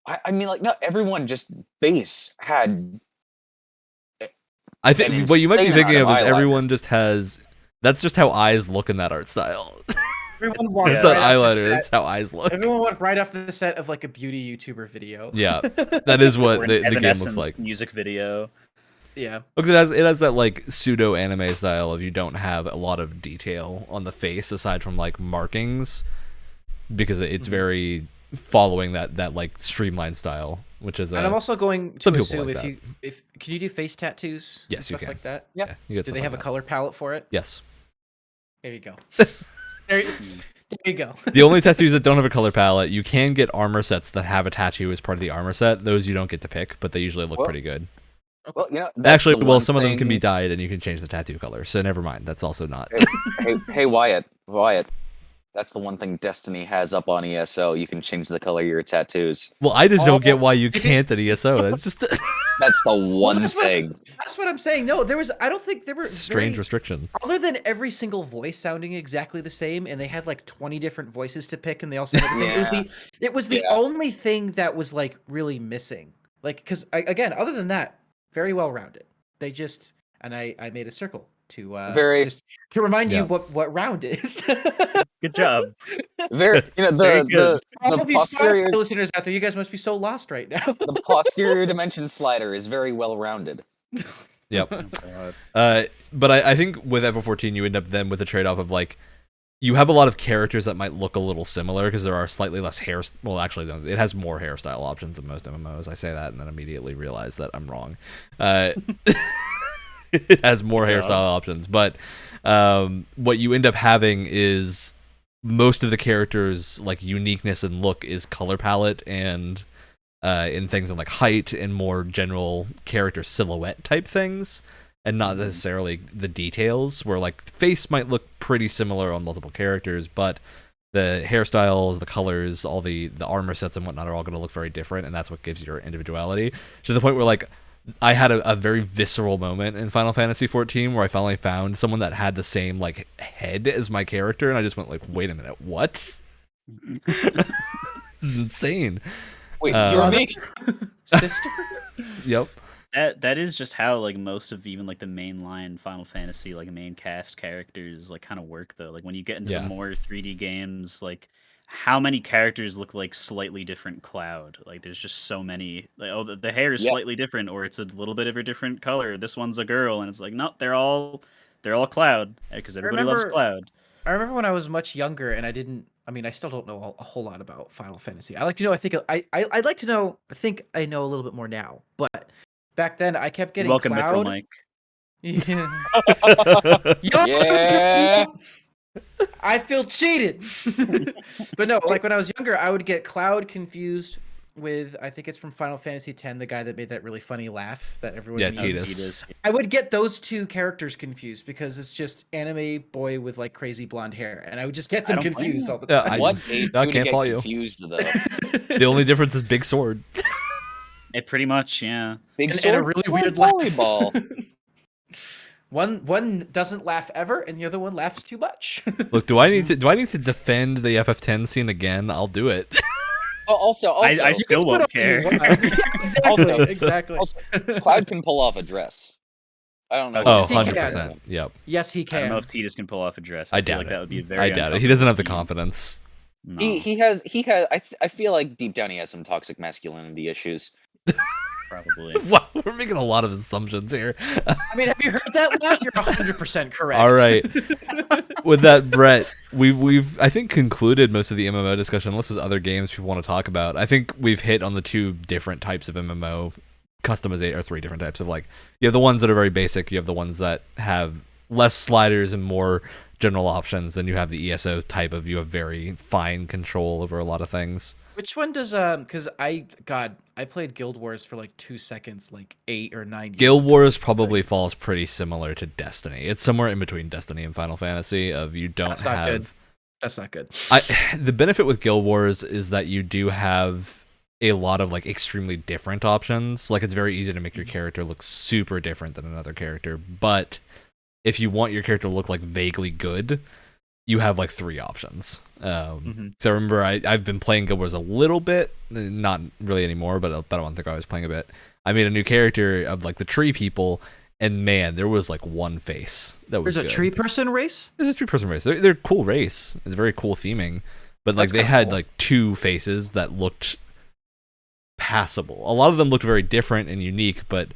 I mean, like, not everyone just base had. I think what you might be thinking of is everyone just has. That's just how eyes look in that art style. Everyone walked It's not eyeliner. That's how eyes look. Everyone walked right off the set of like a beauty YouTuber video. Yeah, that is what the game looks like. Music video. Yeah, because it has that like pseudo anime style of you don't have a lot of detail on the face aside from like markings, because it's very following that like streamlined style, which is. And I'm also going to assume if can you do face tattoos? Yes, you can. Like that. Yeah. Do they have a color palette for it? Yes. There you go. There you go. The only tattoos that don't have a color palette, you can get armor sets that have a tattoo as part of the armor set. Those you don't get to pick, but they usually look pretty good. Well, you know, actually, some of them can be dyed, and you can change the tattoo color. So never mind. That's also not. Hey, Wyatt. That's the one thing Destiny has up on ESO. You can change the color of your tattoos. Well, I just don't get why you can't at ESO. That's just. That's the one thing. That's what I'm saying. No, I don't think there were strange restriction. Other than every single voice sounding exactly the same, and they had like 20 different voices to pick, and they all sounded the same. It was the only thing that was like really missing. Like, because again, other than that, very well rounded. They just I made a circle to just to remind you what round is. Good job. The posterior listeners out there, you guys must be so lost right now. The posterior dimension slider is very well rounded. Yep. But I think with FF14 you end up then with a trade-off of like you have a lot of characters that might look a little similar because there are slightly less hair. Well, actually, no, it has more hairstyle options than most MMOs. I say that and then immediately realize that I'm wrong. It has more hairstyle options, but what you end up having is most of the characters' like uniqueness and look is color palette and in things in like height and more general character silhouette type things, and not necessarily the details. Where like face might look pretty similar on multiple characters, but the hairstyles, the colors, all the armor sets and whatnot are all going to look very different, and that's what gives your individuality. To the point where like I had a very visceral moment in Final Fantasy XIV where I finally found someone that had the same like head as my character, and I just went like, wait a minute, what? This is insane. Wait, you're me? Sister? Yep. That is just how like most of even like the mainline Final Fantasy like main cast characters like kind of work though. Like when you get into the more 3D games, like how many characters look like slightly different Cloud? Like there's just so many. Like the hair is slightly different, or it's a little bit of a different color. This one's a girl, and it's like no, they're all Cloud because everybody loves Cloud. I remember when I was much younger, and I still don't know a whole lot about Final Fantasy. I like to know. I'd like to know. I think I know a little bit more now, but back then I kept getting Welcome, Cloud. Mike. Yeah. Yeah. I feel cheated. But no, like when I was younger, I would get Cloud confused with, I think it's from Final Fantasy X, the guy that made that really funny laugh that everyone Tidus. I would get those two characters confused because it's just anime boy with like crazy blonde hair, and I would just get them confused all the time. What age I do can't get follow you. confused though? The only difference is big sword. It pretty much, yeah. Big And sword, a really small weird laugh. volleyball. One doesn't laugh ever, and the other one laughs too much. Look, do I need to defend the FF10 scene again? I'll do it. Also, I still won't care. Exactly. Exactly. Also, Cloud can pull off a dress. I don't know. Oh, Yes, he can. 100%. Yep. Yes, he I don't know can. if Titus can pull off a dress. I feel doubt like it. that would be very I doubt it. He doesn't have the confidence. No. He has. I feel like deep down he has some toxic masculinity issues. Probably. Wow, we're making a lot of assumptions here. I mean, have you heard that laugh? You're 100% correct. All right. With that, Brett, we've I think concluded most of the MMO discussion, unless there's other games people want to talk about. I think we've hit on the two different types of MMO customization, or three different types of, like, you have the ones that are very basic, you have the ones that have less sliders and more general options, then you have the ESO type of, you have very fine control over a lot of things. Which one does because I played Guild Wars for like 2 seconds, like 8 or 9 years Guild ago. Wars probably falls pretty similar to Destiny. It's somewhere in between Destiny and Final Fantasy. Of you don't That's not have. good. That's not good. The benefit with Guild Wars is that you do have a lot of, like, extremely different options. Like, it's very easy to make your character look super different than another character. But if you want your character to look, like, vaguely good, you have, like, 3 options. So I remember I've been playing Guild Wars a little bit, not really anymore, but about a month ago I was playing a bit. I made a new character of, like, the tree people, and man, there was, like, one face that was There's a good. tree person race? There's a tree person race. They're a cool race. It's very cool theming, but, like, That's they kinda had cool. like 2 faces that looked passable. A lot of them looked very different and unique, but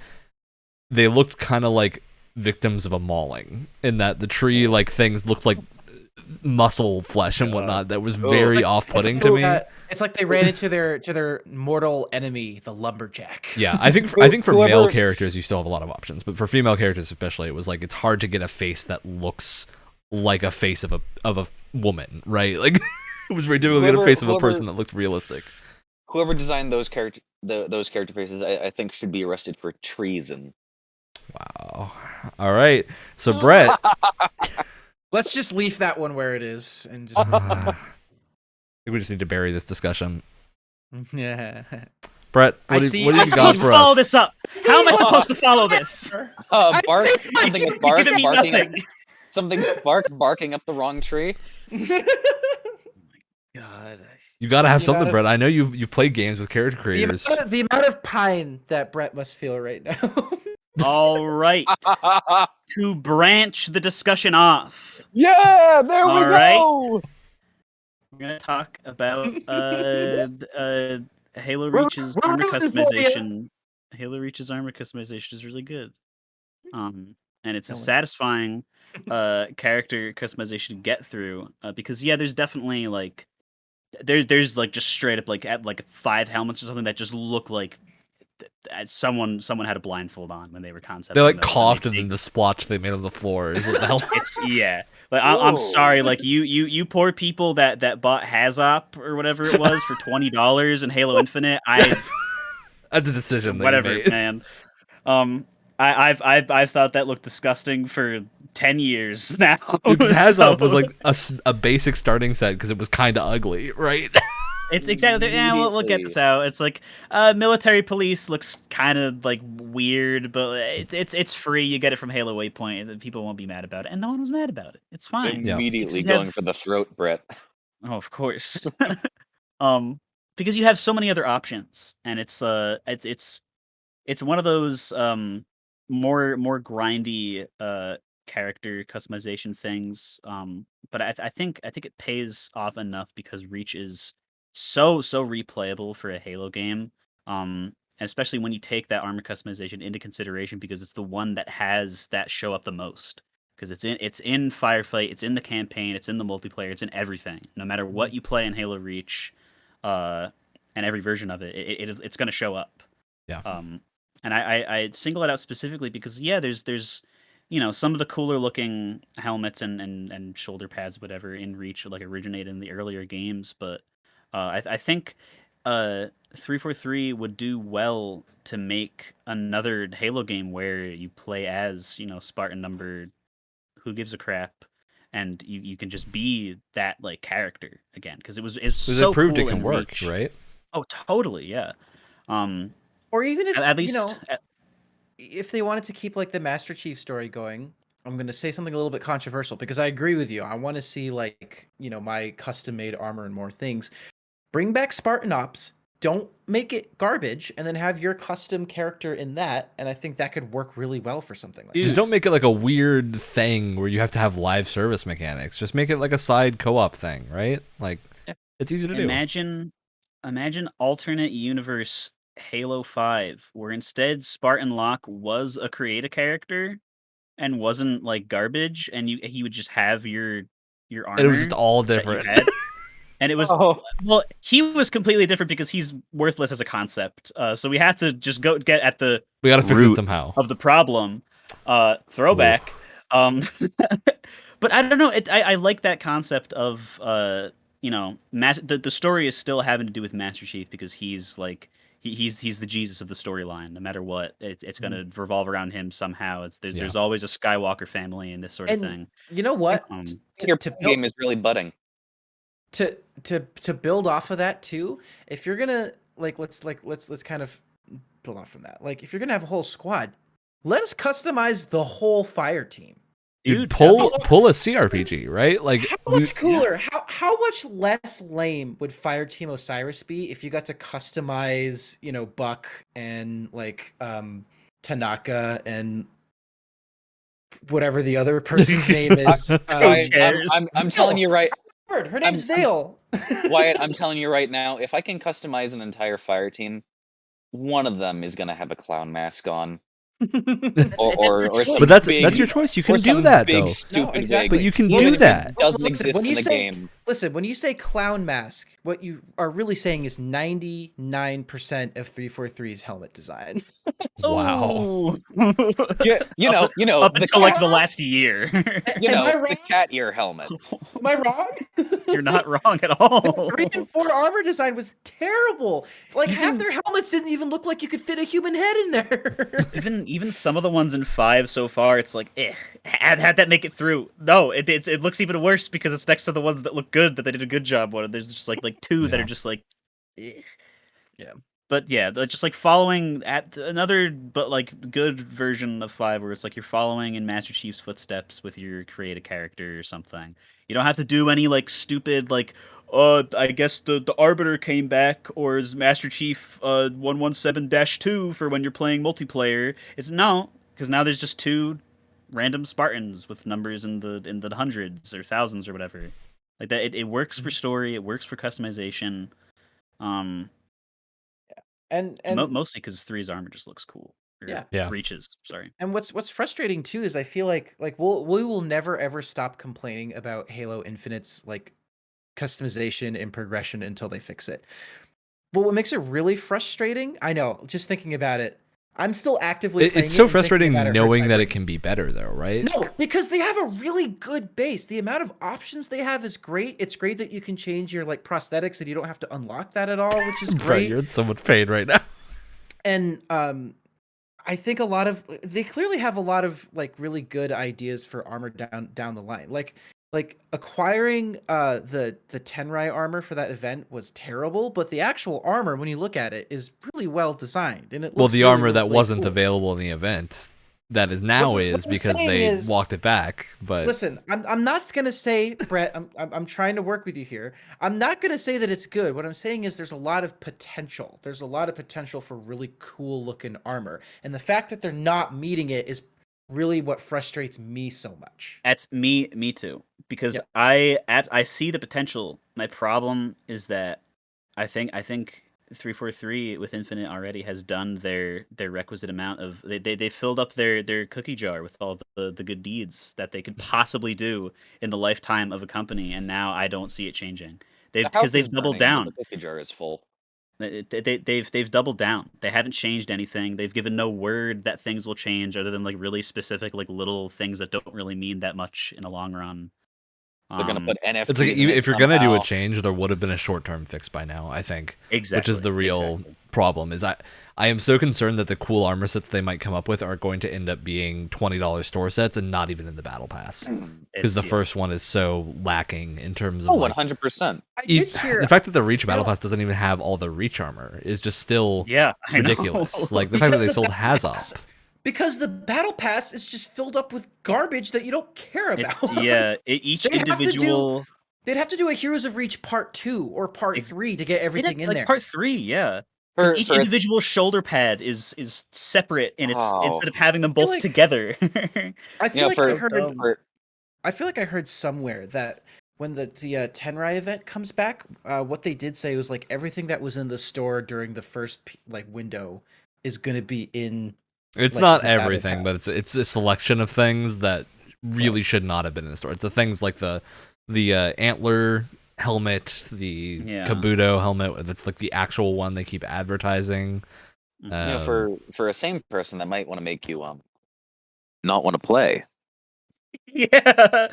they looked kind of like victims of a mauling, in that the tree, like, things looked like muscle flesh and whatnot. That was very Like, off-putting it's to like, me. it's like they ran into their mortal enemy, the lumberjack. Yeah, I think for male Whoever- characters you still have a lot of options, but for female characters especially, it was like it's hard to get a face that looks like a face of a woman, right? Like, it was very difficult to get a face of a person that looked realistic. Whoever designed those character faces, I think, should be arrested for treason. Wow. All right. So Brett, Let's just leave that one where it is and just I think we just need to bury this discussion. yeah. Brett, I what do see- you I'm got supposed for to follow us? this up. How am I supposed to follow this? Bark, say- something with You're bark, giving me barking up, nothing. something barking up the wrong tree. God. You got to have You something, gotta- Brett. I know you've played games with character The creators. amount of pine that Brett must feel right now. All right. To branch the discussion off, Yeah, there we All right. go. we're gonna talk about Halo We're- Reach's we're armor rooting for you. customization. Halo Reach's armor customization is really good. And it's a Excellent. satisfying character customization to get through because there's definitely like there's like just straight up like 5 helmets or something that just look like someone had a blindfold on when they were concepting They, like, those, and coughed, they- and then the splotch they made on the floor is what the hell. It's But I'm Whoa. sorry, like you poor people that bought Hazop or whatever it was for $20 in Halo Infinite. That's a decision. that you Whatever, made. man. I've thought that looked disgusting for 10 years now. Because Hazop was so- like a basic starting set because it was kind of ugly, right? It's exactly. Yeah, we'll get this out. It's like military police looks kind of like weird, but it's free. You get it from Halo Waypoint. And people won't be mad about it, and no one was mad about it. It's fine. Yeah. Immediately Because you going have- for the throat, Brett. Oh, of course. Because you have so many other options, and it's one of those more grindy character customization things. But I think it pays off enough because Reach is so replayable for a Halo game. And especially when you take that armor customization into consideration, because it's the one that has that show up the most. Because it's in Firefight, it's in the campaign, it's in the multiplayer, it's in everything. No matter what you play in Halo Reach, and every version of it's going to show up. Yeah. And I single it out specifically because there's some of the cooler looking helmets and shoulder pads, whatever, in Reach like originated in the earlier games, but I think 343 would do well to make another Halo game where you play as Spartan number who gives a crap, and you can just be that like character again, because it's Because so it proved cool it can in work, Reach. right? Oh, totally, yeah. Or even if At least, if they wanted to keep like the Master Chief story going, I'm gonna say something a little bit controversial because I agree with you. I want to see like my custom made armor and more things. Bring back Spartan Ops. Don't make it garbage, and then have your custom character in that. And I think that could work really well for something like Just that. don't make it like a weird thing where you have to have live service mechanics. Just make it like a side co-op thing, right? Like it's easy to do. imagine alternate universe Halo 5, where instead Spartan Locke was a create a character and wasn't like garbage, and he would just have your armor. And it was just all that you different. had. And it was Oh. well, he was completely different because he's worthless as a concept. So we have to just go get at the We got to fix it Root somehow. of the problem. Throwback. But I don't know. I like that concept of the story is still having to do with Master Chief because he's like he's the Jesus of the storyline. No matter what, it's going to revolve around him somehow. There's always a Skywalker family and this sort of thing. You know what? Your game is really budding. To build off of that too, if you're gonna let's kind of build off from that. Like if you're gonna have a whole squad, let us customize the whole fire team. Dude, pull a CRPG, right? Like how much cooler, how much less lame would Fire Team Osiris be if you got to customize, Buck and like Tanaka and whatever the other person's name is. I'm telling you right. Her name's Vale. Wyatt, I'm telling you right now, if I can customize an entire fire team, one of them is gonna have a clown mask on. or but that's your choice. You can do that big, though. Stupid No, exactly. But you can do that. Doesn't exist in the game. Listen, when you say clown mask, what you are really saying is 99% of 343's helmet design. Wow. Yeah, up the until like the last year. the cat ear helmet. Am I wrong? You're not wrong at all. 3 and 4 armor design was terrible. Like half their helmets didn't even look like you could fit a human head in there. Even some of the ones in 5 so far, it's like, had that make it through. No, it looks even worse because it's next to the ones that look good that they did a good job on. There's just like 2 that are just like, Yeah. But yeah, just like following at another, but like good version of 5, where it's like you're following in Master Chief's footsteps with your create a character or something. You don't have to do any like stupid like, I guess the Arbiter came back, or is Master Chief 117-2 for when you're playing multiplayer. It's no, because now there's just 2 random Spartans with numbers in the hundreds or thousands or whatever. Like that, it works for story. It works for customization. And mostly because 3's armor just looks cool. Yeah. Reaches. Sorry. And what's frustrating too is I feel like we will never ever stop complaining about Halo Infinite's like customization and progression until they fix it. But what makes it really frustrating, I know, just thinking about it, I'm still actively playing It's so and thinking frustrating about it hurts knowing my that brain. it can be better though, right? No, because they have a really good base. The amount of options they have is great. It's great that you can change your like prosthetics and you don't have to unlock that at all, which is Bro, great. you're in so much pain right now. And I think they clearly have a lot of like really good ideas for armor down the line. Like acquiring the Tenrai armor for that event was terrible, but the actual armor, when you look at it, is really well designed. And it looks The really, armor that really wasn't cool. available in the event that is now What is I'm because saying they is- walked it back. But Listen, I'm not gonna say, Brett. I'm trying to work with you here. I'm not gonna say that it's good. What I'm saying is there's a lot of potential. There's a lot of potential for really cool looking armor, and the fact that they're not meeting it is really what frustrates me so much. That's me too. Because Yeah. I see the potential. My problem is that I think 343 with Infinite already has done their requisite amount of they filled up their cookie jar with all the good deeds that they could possibly do in the lifetime of a company, and now I don't see it changing. Because they've doubled down. The cookie jar is full. They've doubled down. They haven't changed anything. They've given no word that things will change, other than like really specific like little things that don't really mean that much in the long run. They're gonna put NFTs. it's like in it if you're gonna do a somehow. change, there would have been a short-term fix by now, I think. Exactly. Which is the real exactly. problem. Is I am so concerned that the cool armor sets they might come up with are going to end up being $20 store sets and not even in the battle pass, because the first one is so lacking in terms of 100%. I did hear the fact that the Reach battle pass doesn't even have all the Reach armor is just still ridiculous. Like the fact that they sold Hazop. Because the battle pass is just filled up with garbage that you don't care about. Each individual. They'd have to do a Heroes of Reach Part 2 or Part 3 to get everything in there. Part 3, yeah. Because each individual shoulder pad is separate, and it's instead of having them both together. I feel like I heard somewhere that when the Tenrai event comes back, what they did say was like everything that was in the store during the first window is going to be in. It's not everything, but it's a selection of things that really should not have been in the store. It's the things like the antler helmet, the Kabuto helmet. That's like the actual one they keep advertising. For a sane person, that might want to make you not want to play. Yeah,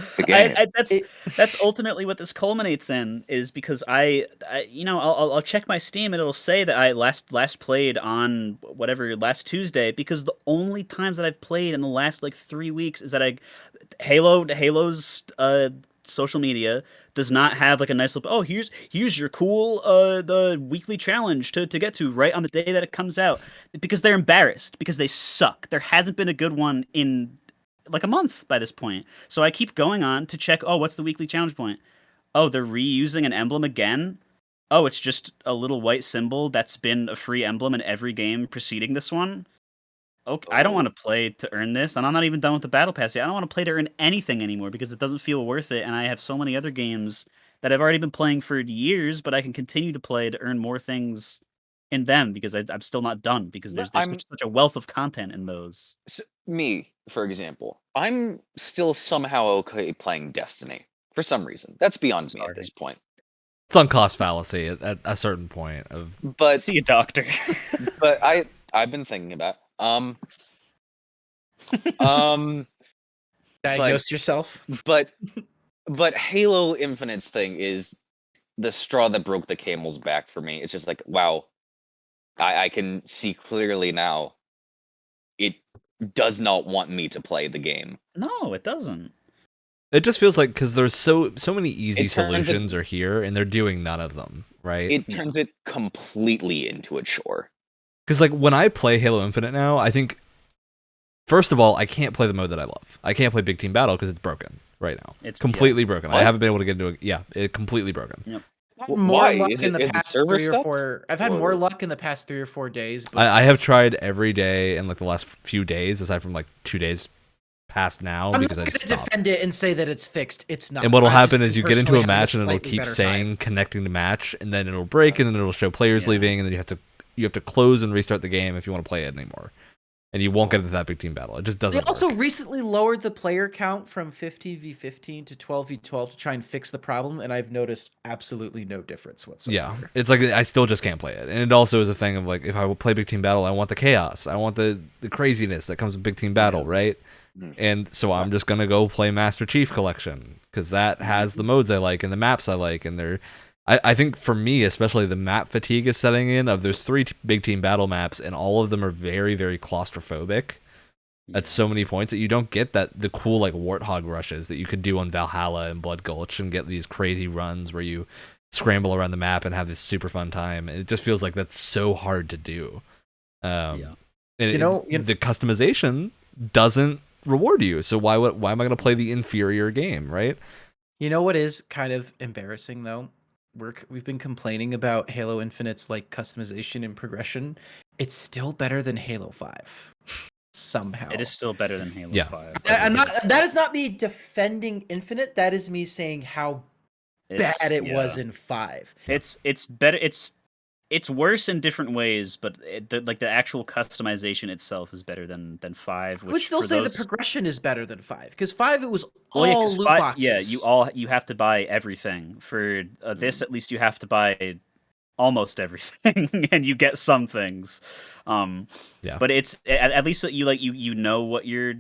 that's ultimately what this culminates in, is because I'll check my Steam and it'll say that I last played on last Tuesday, because the only times that I've played in the last 3 weeks is that Halo's social media does not have a nice little here's your cool the weekly challenge to get to right on the day that it comes out, because they're embarrassed because they suck. There hasn't been a good one in a month by this point. So I keep going on to check, what's the weekly challenge point? Oh, they're reusing an emblem again? Oh, it's just a little white symbol that's been a free emblem in every game preceding this one? Okay, I don't want to play to earn this, and I'm not even done with the battle pass yet. I don't want to play to earn anything anymore because it doesn't feel worth it, and I have so many other games that I've already been playing for years, but I can continue to play to earn more things in them because I'm still not done, because there's such a wealth of content in those. So, me, for example, I'm still somehow okay playing Destiny for some reason. That's beyond me at this point. It's on cost fallacy at a certain point But see a doctor. But I've been thinking about diagnose yourself. But Halo Infinite's thing is the straw that broke the camel's back for me. It's just wow, I can see clearly now it does not want me to play the game. No, it doesn't. It just feels like, because there's so many easy solutions are here, and they're doing none of them, right? It turns it completely into a chore. Because when I play Halo Infinite now, I think, first of all, I can't play the mode that I love. I can't play Big Team Battle because it's broken right now. It's completely broken. I haven't been able to get into it. Yeah, it's completely broken. Yep. Why? Is it server stuff? I've had more luck in the past 3 or 4 days. But I have tried every day in the last few days, aside from 2 days past now. I'm because not going to defend it and say that it's fixed. It's not. And what'll happen is you get into a match and it'll keep saying connecting to match, and then it'll break, and then it'll show players leaving, and then you have to close and restart the game if you want to play it anymore. And you won't get into that Big Team Battle. It just doesn't. They also recently lowered the player count from 15v15 to 12v12 to try and fix the problem, and I've noticed absolutely no difference whatsoever. Yeah, it's I still just can't play it. And it also is a thing of if I will play Big Team Battle, I want the chaos. I want the craziness that comes with Big Team Battle, right? And so I'm just going to go play Master Chief Collection, because that has the modes I like and the maps I like, and I think for me, especially, the map fatigue is setting in. There's 3 Big Team Battle maps, and all of them are very, very claustrophobic at so many points that you don't get the cool warthog rushes that you could do on Valhalla and Blood Gulch and get these crazy runs where you scramble around the map and have this super fun time. And it just feels like that's so hard to do. And the customization doesn't reward you. So why am I going to play the inferior game, right? You know what is kind of embarrassing though? We've been complaining about Halo Infinite's customization and progression. It's still better than Halo 5. Somehow. It is still better than Halo 5. That is not me defending Infinite. That is me saying how bad it was in 5. It's better. It's worse in different ways, but the actual customization itself is better than 5. I would still say the progression is better than 5, because 5 it was all loot boxes. Yeah, you have to buy everything. For this, at least you have to buy almost everything, and you get some things. But it's at least that you know what you're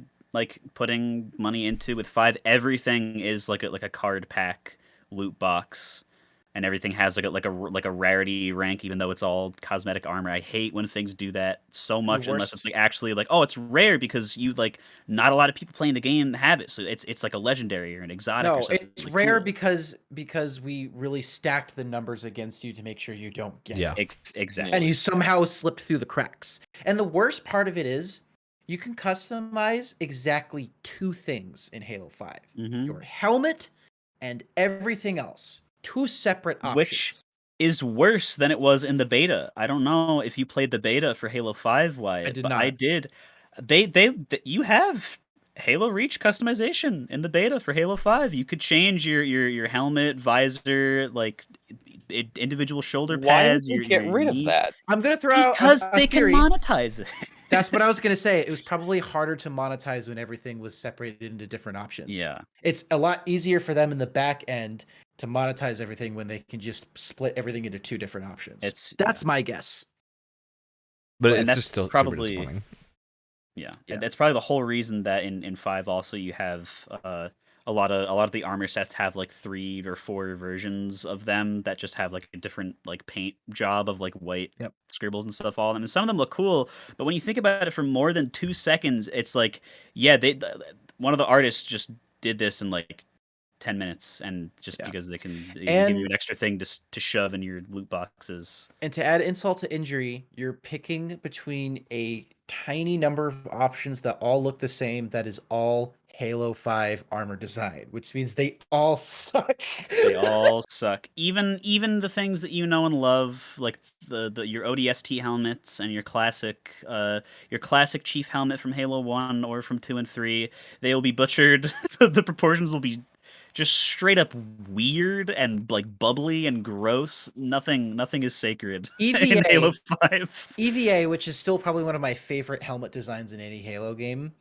putting money into. With 5, everything is like a card pack loot box. and everything has like a rarity rank, even though it's all cosmetic armor. I hate when things do that so much, unless it's worst- like actually like, oh, it's rare because you like not a lot of people playing the game have it, so it's like a legendary or an exotic or No, something it's really rare cool. because we really stacked the numbers against you to make sure you don't get Yeah. it. Exactly. And you somehow slipped through the cracks. And the worst part of it is you can customize exactly 2 things in Halo 5. Mhm. Your helmet and everything else. 2 separate Which options. is worse than it was in the beta. I don't know if you played the beta for Halo 5, Wyatt, did but I not. did. You have Halo Reach customization in the beta for Halo 5. You could change your helmet, visor, like individual shoulder Why would pads, they your get rid of knee, that? I'm going to throw out because a they can theory. monetize it. That's what I was going to say. It was probably harder to monetize when everything was separated into different options. Yeah. It's a lot easier for them in the back end to monetize everything when they can just split everything into 2 different options. That's my guess. But And it's that's just still super probably disappointing. Yeah, Yeah. that's probably the whole reason that in 5 also you have a lot of the armor sets have like 3 or 4 versions of them that just have like a different like paint job of like white Yep. scribbles and stuff all of them. And some of them look cool, but when you think about it for more than 2 seconds, it's like yeah, one of the artists just did this in like 10 minutes and just Yeah. because they can give you And an extra thing to shove in your loot boxes. and to add insult to injury, you're picking between a tiny number of options that all look the same that is all Halo 5 armor design, which means they all suck. They all suck. Even the things that you know and love, like your ODST helmets and your classic Chief helmet from Halo 1 or from 2 and 3, they will be butchered. The proportions will be just straight up weird and like bubbly and gross. Nothing is sacred in Halo 5. EVA, which is still probably one of my favorite helmet designs in any Halo game.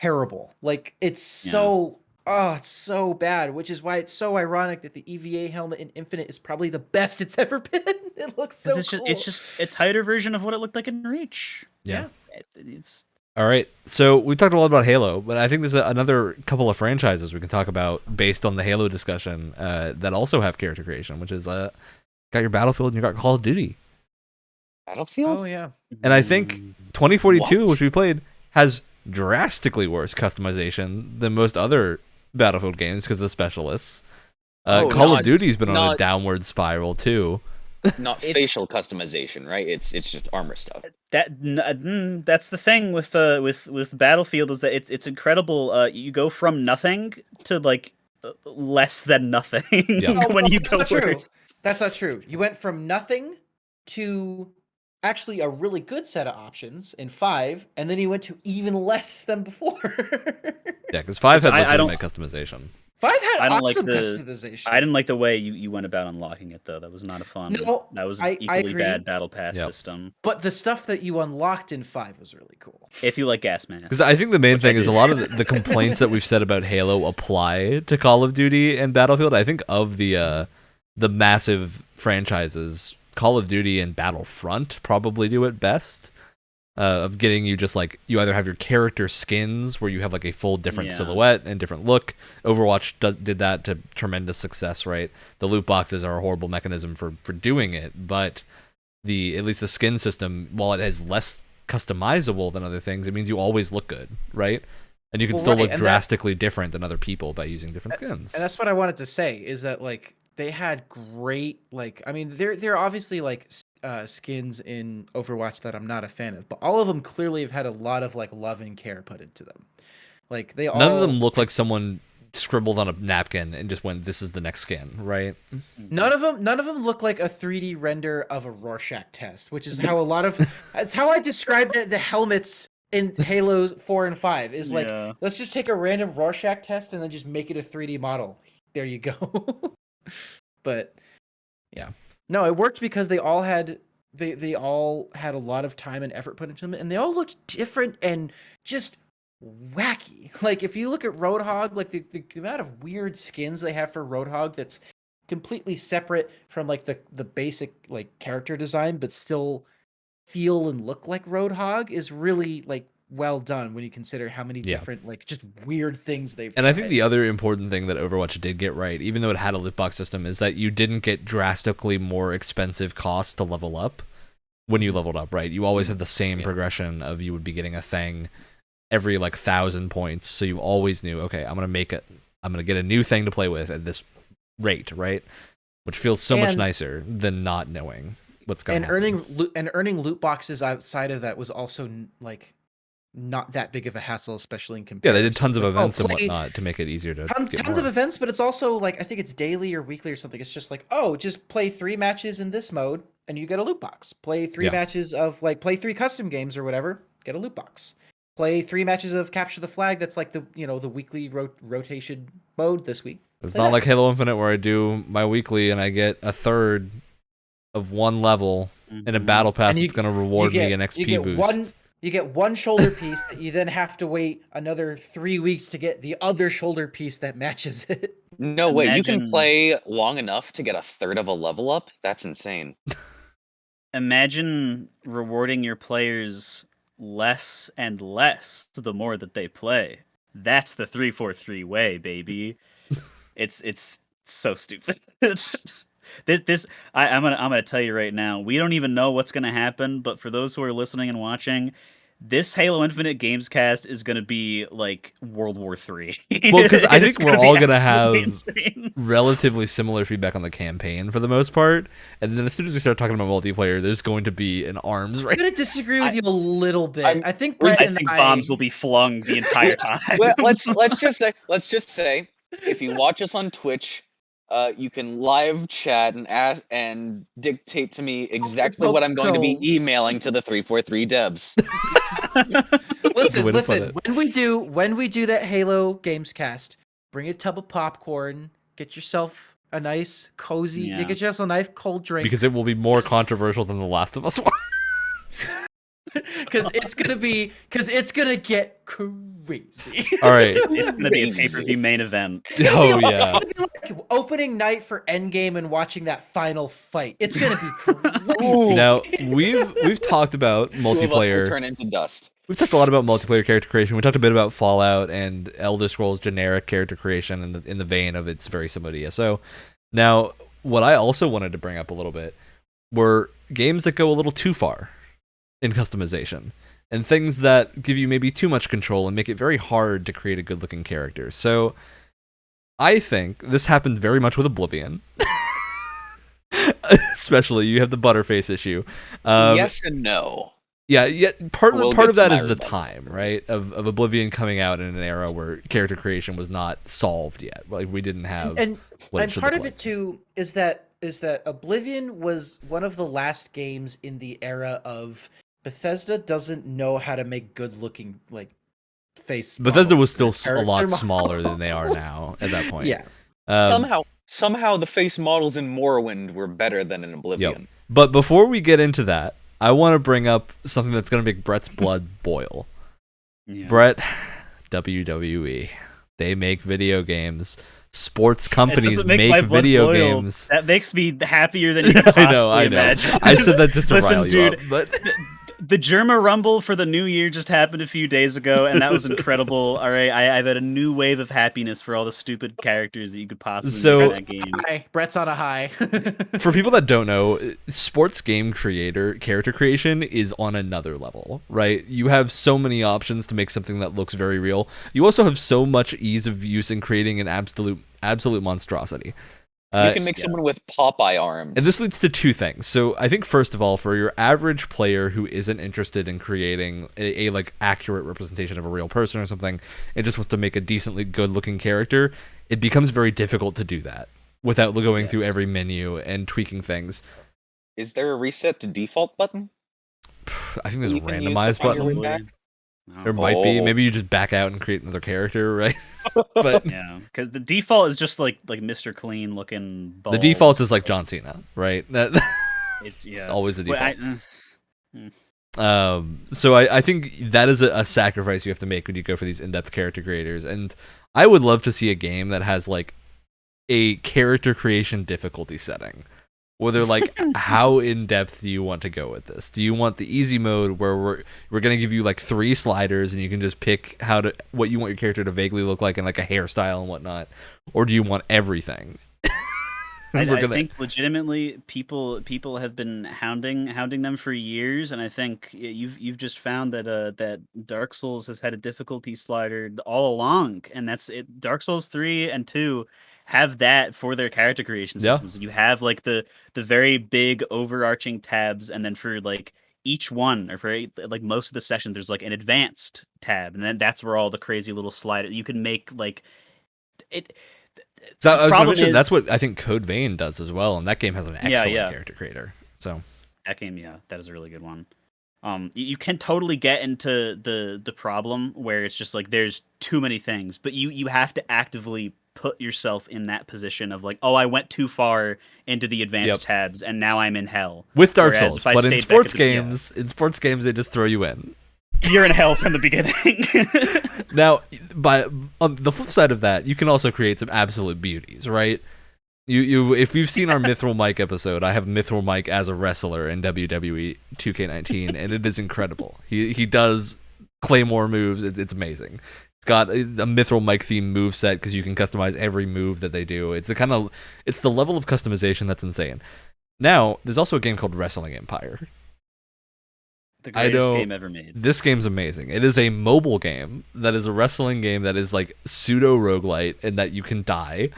Terrible. Like it's it's so bad, which is why it's so ironic that the EVA helmet in Infinite is probably the best it's ever been. It looks so It's cool. just a tighter version of what it looked like in Reach. Yeah. It's All right. So we talked a lot about Halo, but I think there's another couple of franchises we can talk about based on the Halo discussion that also have character creation, which is got your Battlefield and you got Call of Duty. Battlefield? Oh yeah. And I think 2042, What? which we played, has drastically worse customization than most other Battlefield games because of the specialists. Call of Duty's been on a downward spiral too. Not facial customization, right? It's just armor stuff. That's the thing with Battlefield is that it's incredible. You go from nothing to like less than nothing when you go worse. That's not true. You went from nothing to actually a really good set of options in 5, and then you went to even less than before. Yeah, because 5 had I don't- legitimate customization. 5 had I don't like awesome the- customization. I didn't like the way you went about unlocking it though. That was not a fun. No, that was I an equally agree. bad battle pass Yep. system. But the stuff that you unlocked in 5 was really cool. If you like gas mask. Because I think the main Which I thing is do. a lot of the complaints that we've said about Halo apply to Call of Duty and Battlefield. I think of the massive franchises, Call of Duty and Battlefront probably do it best. Of getting you just like you either have your character skins where you have like a full different silhouette and different look. Overwatch did that to tremendous success, right? The loot boxes are a horrible mechanism for doing it, but at least the skin system, while it is less customizable than other things, it means you always look good, right? And you can still look drastically different than other people by using different skins. And that's what I wanted to say is that like they had great they're obviously like skins in Overwatch that I'm not a fan of, but all of them clearly have had a lot of like love and care put into them. Like None of them look like someone scribbled on a napkin and just went, "This is the next skin," right? None of them look like a 3D render of a Rorschach test, which is how that's how I describe the helmets in Halo 4 and 5 is like, let's just take a random Rorschach test and then just make it a 3D model. There you go. But yeah. No, it worked because they all had a lot of time and effort put into them, and they all looked different and just wacky. Like if you look at Roadhog, like the amount of weird skins they have for Roadhog that's completely separate from like the basic like character design, but still feel and look like Roadhog is really like well done when you consider how many Yeah. different like just weird things they've And tried. I think the other important thing that Overwatch did get right, even though it had a loot box system, is that you didn't get drastically more expensive costs to level up when you leveled up, right? You always had the same progression of you would be getting a thing every like 1,000 points, so you always knew, okay, I'm gonna get a new thing to play with at this rate, right? Which feels so much nicer than not knowing what's going to happen. Earning loot boxes outside of that was also like not that big of a hassle, especially in comparison. Yeah, they did tons of It's like, events and whatnot to make it easier to get tons more. of events, but it's also like I think it's daily or weekly or something. It's just like, oh, just play 3 matches in this mode and you get a loot box. Play 3 matches of like play 3 custom games or whatever, get a loot box. Play 3 matches of Capture the Flag. That's like the the weekly rotation mode this week. It's not like Halo Infinite where I do my weekly and I get a third of one level in a battle pass that's going to reward me an XP boost. You get one shoulder piece that you then have to wait another 3 weeks to get the other shoulder piece that matches it. No way, you can play long enough to get a third of a level up? That's insane. Imagine rewarding your players less and less the more that they play. That's the 343 way, baby. It's so stupid. I'm gonna tell you right now, we don't even know what's gonna happen, but for those who are listening and watching, this Halo Infinite Gamescast is gonna be like World War III. Well, because I think we're all gonna have insane. relatively similar feedback on the campaign for the most part, and then as soon as we start talking about multiplayer, there's going to be an arms race. I'm gonna disagree with you a little bit. I think Brett I think bombs will be flung the entire time. Well, let's just say, if you watch us on Twitch, you can live chat and ask and dictate to me exactly what I'm going to be emailing to the 343 devs. Listen. When we do that Halo Gamescast, bring a tub of popcorn, get yourself a nice cozy, get yourself a nice cold drink, because it will be more controversial than The Last of Us one. Because it's gonna get crazy. All right, it's gonna be a pay-per-view main event. Oh It's yeah, gonna be like opening night for Endgame and watching that final fight. It's gonna be crazy. Now we've talked about multiplayer. Will turn into dust. We've talked a lot about multiplayer character creation. We talked a bit about Fallout and Elder Scrolls generic character creation in the vein of it's very similar to ESO. Now, what I also wanted to bring up a little bit were games that go a little too far in customization and things that give you maybe too much control and make it very hard to create a good-looking character. So I think this happened very much with Oblivion. Especially, you have the Butterface issue. Yes and no. Yeah. Part of that is the time, right? Of Oblivion coming out in an era where character creation was not solved yet. Like we didn't have. And part of it too is that Oblivion was one of the last games in the era of Bethesda doesn't know how to make good-looking like face. Bethesda was still a lot smaller than they are now at that point. Yeah. Somehow the face models in Morrowind were better than in Oblivion. Yep. But before we get into that, I want to bring up something that's going to make Brett's blood boil. Yeah. Brett, WWE, they make video games. Sports companies make video games. That makes me happier than you could possibly imagine. I said that just to rile you up. But the Germa Rumble for the new year just happened a few days ago, and that was incredible. All right, I've had a new wave of happiness for all the stupid characters that you could possibly make in that game. Brett's on a high. For people that don't know, sports game character creation is on another level, right? You have so many options to make something that looks very real. You also have so much ease of use in creating an absolute monstrosity. You can make someone with Popeye arms. And this leads to two things. So I think first of all, for your average player who isn't interested in creating a like accurate representation of a real person or something, and just wants to make a decently good looking character, it becomes very difficult to do that without going through every menu and tweaking things. Is there a reset to default button? I think there's a randomized button. There might be. Maybe you just back out and create another character, right? But yeah, because the default is just like Mr. Clean looking. Balls. The default is like John Cena, right? It's always the default. So I think that is a sacrifice you have to make when you go for these in-depth character creators, and I would love to see a game that has like a character creation difficulty setting Or they're like, how in depth do you want to go with this? Do you want the easy mode where we're gonna give you like 3 sliders and you can just pick what you want your character to vaguely look like and like a hairstyle and whatnot, or do you want everything? I think legitimately people have been hounding them for years, and I think you've just found that that Dark Souls has had a difficulty slider all along, and that's it. Dark Souls 3 and 2 have that for their character creation Yeah. systems. You have like the very big overarching tabs, and then for like each one, or for like most of the session, there's like an advanced tab, and then that's where all the crazy little slider you can make like it. So The I was going to problem mention is- that's what I think Code Vein does as well, and that game has an excellent yeah. character creator. So That game, yeah, that is a really good one. You can totally get into the problem where it's just like there's too many things, but you have to actively put yourself in that position of like, oh, I went too far into the advanced tabs and now I'm in hell. with Dark Whereas Souls, if I but in stayed back at sports the- yeah. games, they just throw you in. You're in hell from the beginning. Now, on the flip side of that, you can also create some absolute beauties, right? You if you've seen our Mithril Mike episode, I have Mithril Mike as a wrestler in WWE 2K19, and it is incredible. He does Claymore moves. It's amazing. It's got a Mithril Mike themed move set because you can customize every move that they do. It's the level of customization that's insane. Now, there's also a game called Wrestling Empire. The I greatest know game ever made. this game's amazing. It is a mobile game that is a wrestling game that is like pseudo roguelite and that you can die.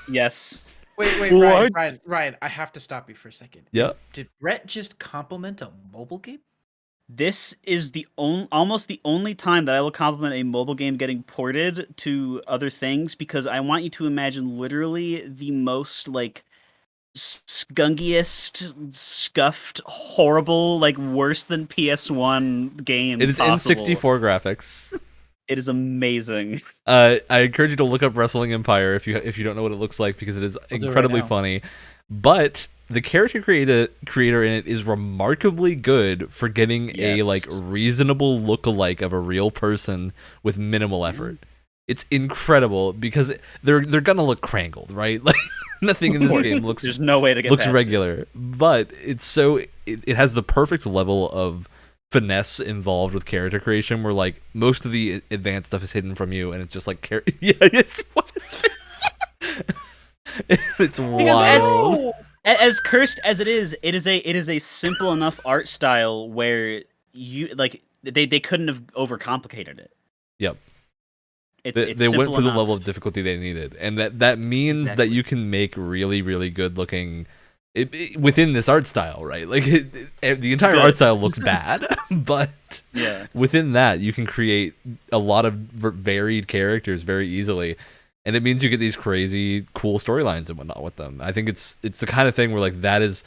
Yes. Wait, What? Ryan, I have to stop you for a second. Yeah. Did Brett just compliment a mobile game? This is almost the only time that I will compliment a mobile game getting ported to other things, because I want you to imagine literally the most like skunkiest, scuffed, horrible, like worse than PS1 game. It is possible. N64 graphics. It is amazing. I encourage you to look up Wrestling Empire if you don't know what it looks like, because it is do it right incredibly now. funny. But the character creator in it is remarkably good for getting a Yes. like reasonable lookalike of a real person with minimal effort. It's incredible because they're gonna look crangled, right? Like nothing in this game looks There's no way to get looks past it. regular, but it's so it has the perfect level of finesse involved with character creation, where like most of the advanced stuff is hidden from you, and it's just like yeah, it's it's wild. As cursed as it is a simple enough art style where you like they couldn't have overcomplicated it. Yep. It's They went simple for the enough. level of difficulty they needed, and that means that Exactly. you can make really, really good looking within this art style, right? Like the entire Good. art style looks bad, but Yeah. within that you can create a lot of varied characters very easily, and it means you get these crazy, cool storylines and whatnot with them. I think it's the kind of thing where like that is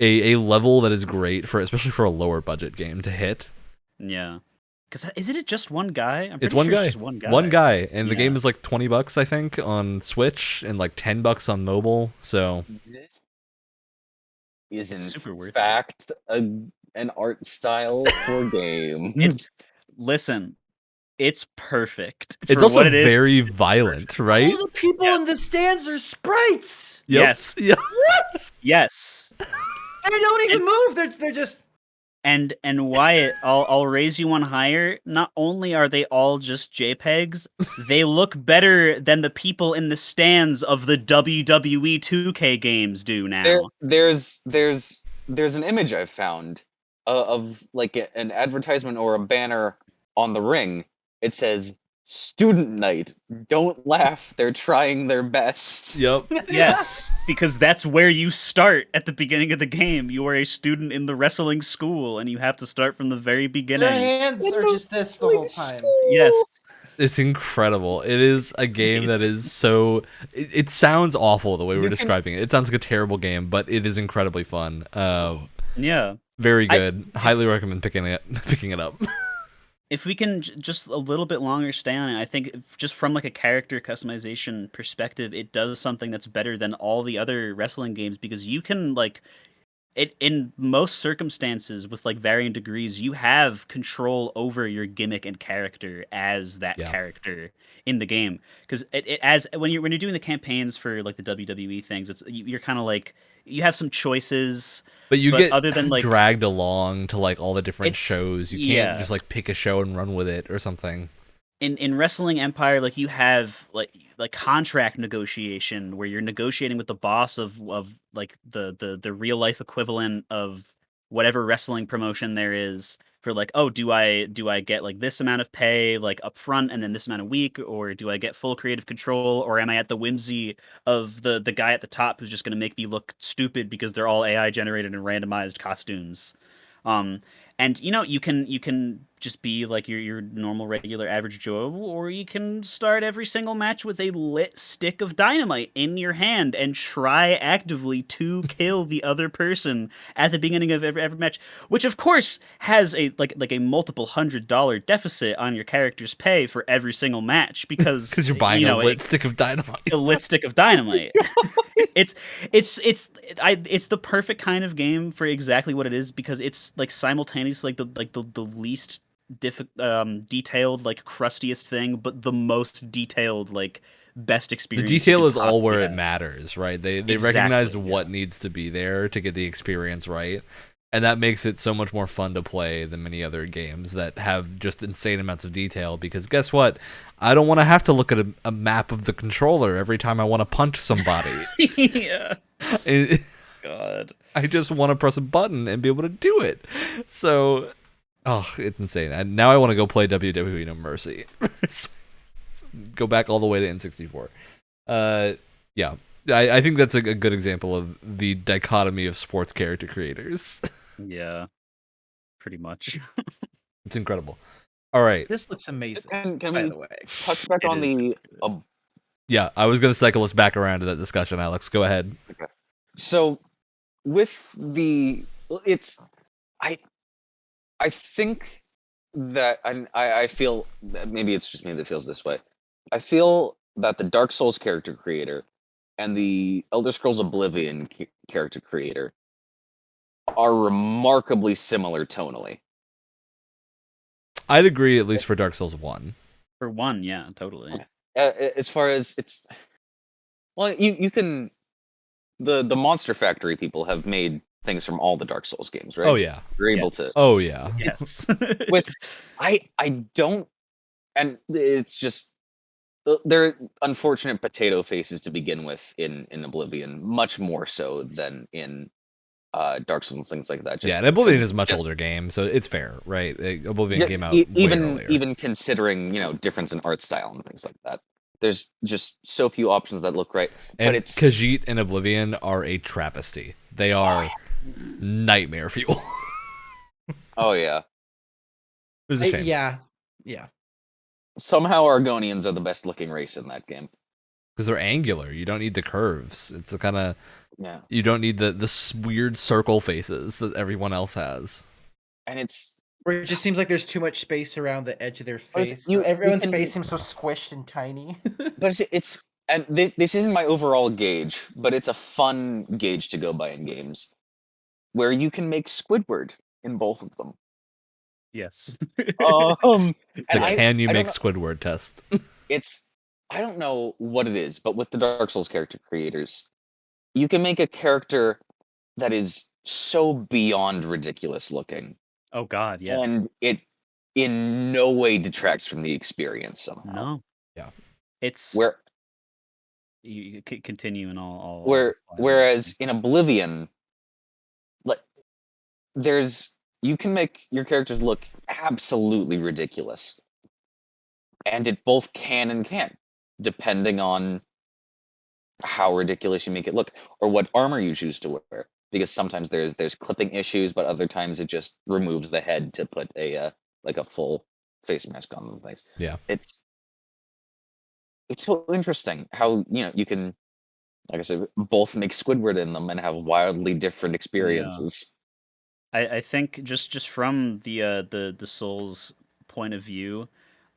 a level that is great for, especially for a lower budget game to hit. Yeah. Because isn't it just one guy? I'm It's pretty one sure guy. It's just one guy. One guy, and the Yeah. game is like $20, I think, on Switch, and like $10 on mobile. So This is in super worth it. fact an art style for game. Listen, it's perfect. it's for also what it is. very violent, right? All the people in the stands are sprites. Yep. Yes. Yeah. Yes. They don't even move. They're just. And Wyatt, I'll raise you one higher. Not only are they all just JPEGs, they look better than the people in the stands of the WWE 2K games do now. There's an image I've found of like an advertisement or a banner on the ring. It says "Student Night. Don't laugh. They're trying their best." Yep. Yes, because that's where you start at the beginning of the game. You are a student in the wrestling school, and you have to start from the very Their beginning. hands are just this the whole time. Yes. It's incredible. It is a game that amazing. is so. It sounds awful the way we're You can- describing it. It sounds like a terrible game, but it is incredibly fun. Yeah. Very good. Highly recommend picking it up. If we can just a little bit longer stay on it, I think just from like a character customization perspective, it does something that's better than all the other wrestling games, because you can like in most circumstances with like varying degrees, you have control over your gimmick and character as that Yeah. character in the game. Because as when you're doing the campaigns for like the WWE things, you're kind of like you have some choices, But you but get other than like dragged along to like all the different it's shows. You can't yeah. just like pick a show and run with it or something. In Wrestling Empire, like you have like contract negotiation where you're negotiating with the boss of like the real life equivalent of whatever wrestling promotion there is for like, oh, do I get like this amount of pay like up front and then this amount a week, or do I get full creative control, or am I at the whimsy of the guy at the top who's just going to make me look stupid because they're all AI generated and randomized costumes. um and you can just be like your normal regular average Joe, or you can start every single match with a lit stick of dynamite in your hand and try actively to kill the other person at the beginning of every match, which of course has a like a multiple $100 deficit on your character's pay for every single match because Because you're buying a lit stick of dynamite. a lit stick of dynamite. it's it's the perfect kind of game for exactly what it is, because it's like simultaneously like the least detailed, like crustiest thing, but the most detailed, like best The experience you detail could is all where possibly it have. matters, right? They Exactly, recognized yeah. what needs to be there to get the experience right. And that makes it so much more fun to play than many other games that have just insane amounts of detail. Because guess what? I don't want to have to look at a map of the controller every time I want to punch somebody. Yeah. I God. just want to press a button and be able to do it. So, oh, it's insane. And now I want to go play WWE No Mercy. Go back all the way to N64. Yeah. I think that's a good example of the dichotomy of sports character creators. Yeah. Pretty much. It's incredible. All right. This looks amazing. Can by we the way, touch back It on is the Yeah, I was going to cycle us back around to that discussion, Alex. Go ahead. so with the it's I I think that I feel maybe it's just me that feels this way. I feel that the Dark Souls character creator and the Elder Scrolls Oblivion character creator are remarkably similar tonally. I'd agree, at least for Dark Souls 1. For one, yeah, totally. As far as it's well, you can the Monster Factory people have made things from all the Dark Souls games, right? Oh, yeah. You're able Yes. to Oh, yeah. Yes. with I don't, and it's just they're unfortunate potato faces to begin with in Oblivion, much more so than in Dark Souls and things like that. Yeah, Just and Oblivion from is a much just older game, so it's fair, right? Oblivion yeah, came out way even earlier. even considering difference in art style and things like that. There's just so few options that look right, but And it's Khajiit and Oblivion are a travesty. They are nightmare fuel. oh yeah. It was a shame. yeah. Somehow Argonians are the best looking race in that game. Because they're angular. You don't need the curves. It's the kind of... Yeah, You don't need the weird circle faces that everyone else has. and it's Where it just seems like there's too much space around the edge of their But it's- face. you Everyone's can- face seems so squished and tiny. but it's and this isn't my overall gauge, but it's a fun gauge to go by in games where you can make Squidward in both of them. Yes. And The can you I make don't Squidward test. it's I don't know what it is, but with the Dark Souls character creators, you can make a character that is so beyond ridiculous looking, Oh God, yeah. and it in no way detracts from the experience somehow. No. Yeah. It's Where you continue and all. whereas in Oblivion, like you can make your characters look absolutely ridiculous, and it both can and can't, depending on how ridiculous you make it look or what armor you choose to wear. Because sometimes there's clipping issues, but other times it just removes the head to put a like a full face mask on and things. Yeah. It's so interesting how you can, like I said, both make Squidward in them and have wildly different experiences. I think just from the Souls point of view,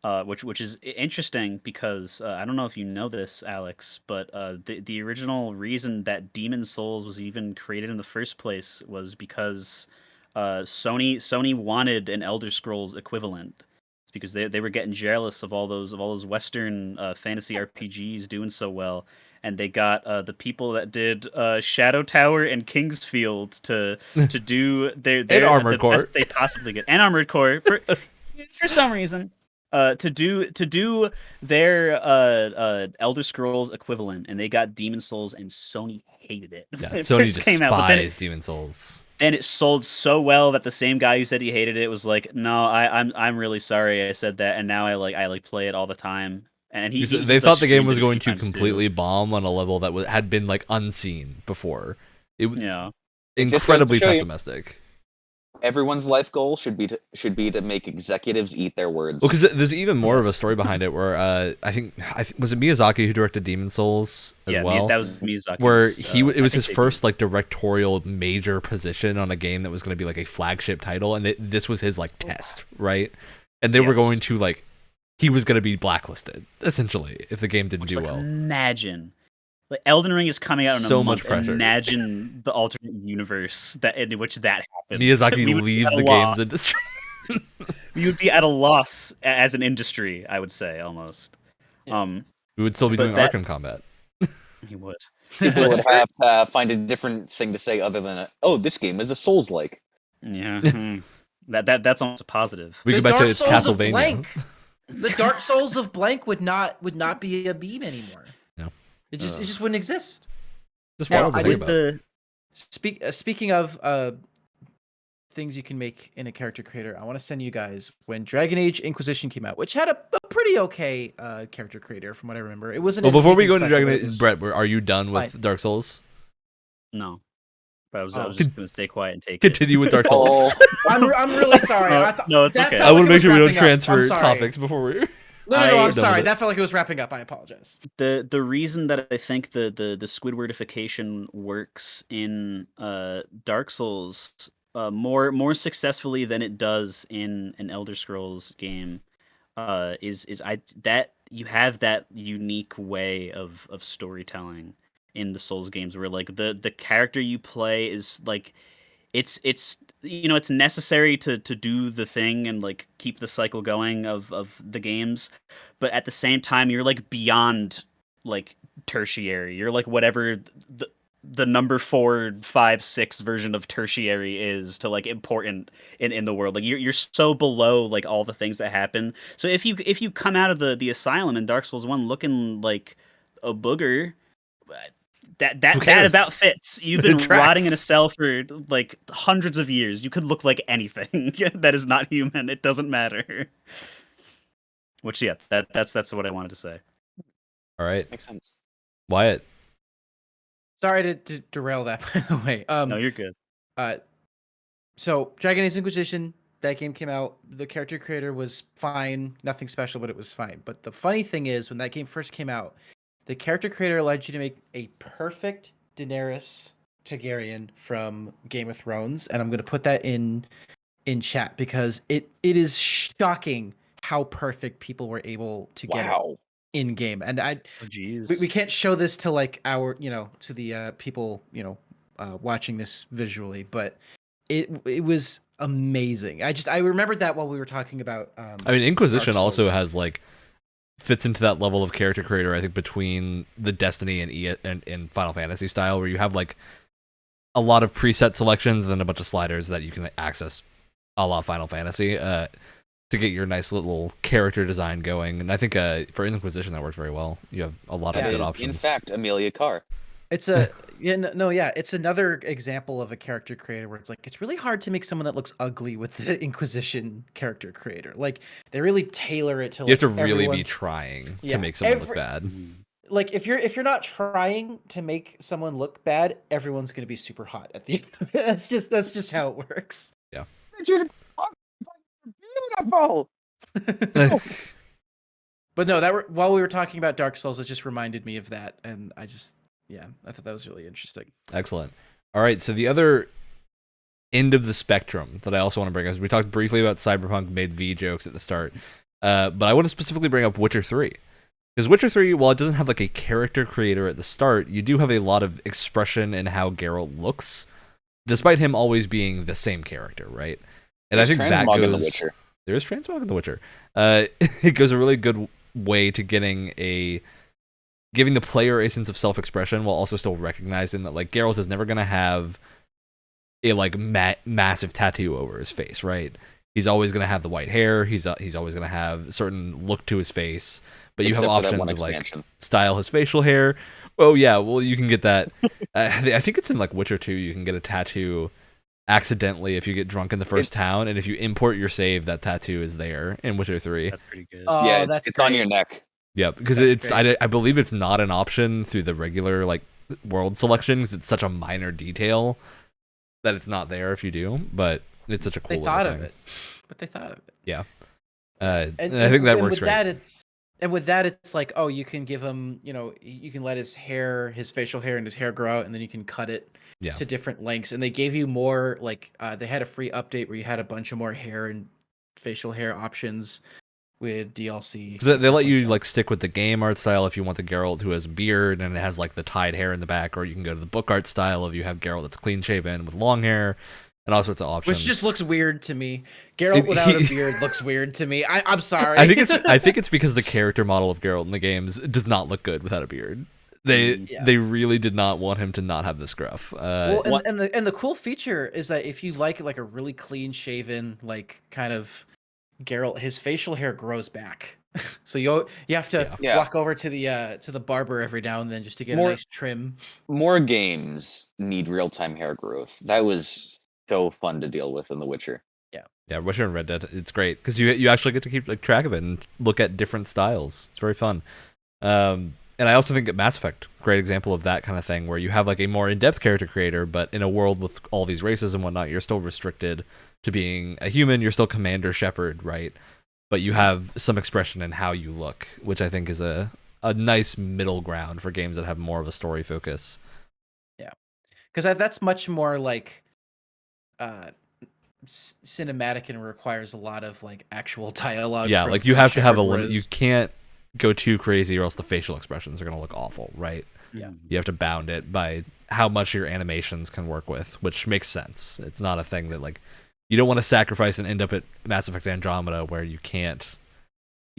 which is interesting because I don't know if you know this, Alex, but the original reason that Demon Souls was even created in the first place was because Sony wanted an Elder Scrolls equivalent. It's because they were getting jealous of all those Western fantasy RPGs doing so well, and they got the people that did Shadow Tower and Kingsfield to do And Armored the Core. best they possibly get, and Armored Core for some reason. To do their Elder Scrolls equivalent, and they got Demon Souls, and Sony hated it. Yeah, when it Sony first came out, but then despised Demon Souls. then it sold so well that the same guy who said he hated it was like, "No, I'm really sorry I said that," and now I play it all the time. And They thought the game was streamed it a going few to times, too. completely bomb on a level that had been like unseen before. It was Yeah. It just goes to incredibly show you- pessimistic. Everyone's life goal should be to make executives eat their words. Well, because there's even more of a story behind it, where I think was it Miyazaki who directed Demon Souls as well? That was Miyazaki. Where it was his first like directorial major position on a game that was going to be like a flagship title, and this was his like test, right? And they were going to like he was going to be blacklisted essentially if the game didn't do well. Imagine. Like Elden Ring is coming out in So a month. much pressure. Imagine the alternate universe in which that happens. Miyazaki We would be leaves at a the loss. games industry. We would be at a loss as an industry, I would say, almost. Yeah. We would still be But doing that- Arkham Combat. He would. People would have to find a different thing to say other than, "Oh, this game is a Souls-like." Yeah. That's almost a positive. We The go back to Dark its Souls of Castlevania. Blank. The Dark Souls of Blank would not be a beam anymore. No. It just wouldn't exist. Just Now, wild to I think did about. Speaking of things you can make in a character creator, I want to send you guys when Dragon Age Inquisition came out, which had a pretty okay character creator from what I remember. It wasn't. Well, before we anything go into special, Dragon but it Age, was- Brett, are you done with Fine. Dark Souls? No. But I was Oh. just going to stay quiet and take it. Continue with Dark Souls. Oh, I'm really sorry. No, I thought no, it's that okay. felt I want like to it make was sure we don't wrapping up. I'm transfer sorry. topics before we. No, I'm I'm done sorry. with it. That felt like it was wrapping up. I apologize. The reason that I think the Squidwardification works in Dark Souls more successfully than it does in an Elder Scrolls game is that you have that unique way of storytelling in the Souls games where like the character you play is like it's it's necessary to do the thing and like keep the cycle going of the games, but at the same time you're like beyond like tertiary. You're like whatever the number 4, 5, 6 version of tertiary is to like important in the world. Like you're so below like all the things that happen. So if you come out of the asylum in Dark Souls 1 looking like a booger, that cares? about fits. You've It been tracks. rotting in a cell for like hundreds of years. You could look like anything that is not human. It doesn't matter. Which yeah, that's what I wanted to say. All right, makes sense. Wyatt. Sorry to derail that, by the way. No, you're good. So Dragon Age Inquisition, that game came out. The character creator was fine, nothing special, but it was fine. But the funny thing is, when that game first came out, the character creator allowed you to make a perfect Daenerys Targaryen from Game of Thrones, and I'm going to put that in chat because it is shocking how perfect people were able to get it Wow. in game. And Oh, jeez. we can't show this to like our to the people watching this visually, but it was amazing. I remembered that while we were talking about I mean, Inquisition Dark also Souls. has like fits into that level of character creator. I think between the Destiny and Final Fantasy style, where you have like a lot of preset selections and then a bunch of sliders that you can access, a la Final Fantasy, to get your nice little character design going. And I think for Inquisition that works very well. You have a lot of That good is, options. in fact, Amelia Carr. It's a it's another example of a character creator where it's like it's really hard to make someone that looks ugly with the Inquisition character creator. Like they really tailor it to you have to like, really be everyone's- trying Yeah, to make someone look every- bad. Like if you're not trying to make someone look bad, everyone's gonna be super hot at the end. That's just how it works. Beautiful. But no, while we were talking about Dark Souls, it just reminded me of that, and I thought that was really interesting. Excellent. All right, so the other end of the spectrum that I also want to bring up is we talked briefly about Cyberpunk made V jokes at the start. But I want to specifically bring up Witcher 3. Because Witcher 3, while it doesn't have like a character creator at the start, you do have a lot of expression in how Geralt looks, despite him always being the same character, right? And There's I think that transmog goes. in The Witcher. There is transmog in The Witcher. It goes a really good way to giving the player a sense of self-expression while also still recognizing that like Geralt is never gonna have a like massive tattoo over his face, right? He's always gonna have the white hair. He's always gonna have a certain look to his face. But you have Except for that options one of like expansion. style his facial hair. Oh yeah, well you can get that. I think it's in like Witcher 2. You can get a tattoo accidentally if you get drunk in the first town, and if you import your save, that tattoo is there in Witcher 3. That's pretty good. Oh, Yeah, that's it's on great. your neck. Yeah, because That's it's great. I believe it's not an option through the regular like world selection because it's such a minor detail that it's not there if you do. But it's such a cool They little thought thing. of it, but they thought of it. Yeah, and I think that and works with great. that, it's like, oh, you can give him, you can let his facial hair and his hair grow out, and then you can cut it Yeah. to different lengths. And they gave you more, like, they had a free update where you had a bunch of more hair and facial hair options with DLC. Because they let you like stick with the game art style if you want the Geralt who has a beard and it has like the tied hair in the back, or you can go to the book art style if you have Geralt that's clean shaven with long hair and all sorts of options. Which just looks weird to me. Geralt without a beard looks weird to me. I'm sorry. I think it's because the character model of Geralt in the games does not look good without a beard. They really did not want him to not have the scruff. Well, and the cool feature is that if you like a really clean shaven, like kind of Geralt, his facial hair grows back. So you have to walk over to the barber every now and then just to get a nice trim. More games need real-time hair growth. That was so fun to deal with in The Witcher. Yeah, Witcher and Red Dead, it's great because you actually get to keep like track of it and look at different styles. It's very fun. And I also think that Mass Effect, great example of that kind of thing, where you have like a more in-depth character creator, but in a world with all these races and whatnot, you're still restricted to being a human. You're still Commander Shepard, right? But you have some expression in how you look, which I think is a nice middle ground for games that have more of a story focus. Yeah, because that's much more like cinematic and requires a lot of like actual dialogue. Yeah, like you have to have a limit. You can't go too crazy or else the facial expressions are going to look awful, right? Yeah. You have to bound it by how much your animations can work with, which makes sense. It's not a thing that like you don't want to sacrifice and end up at Mass Effect Andromeda where you can't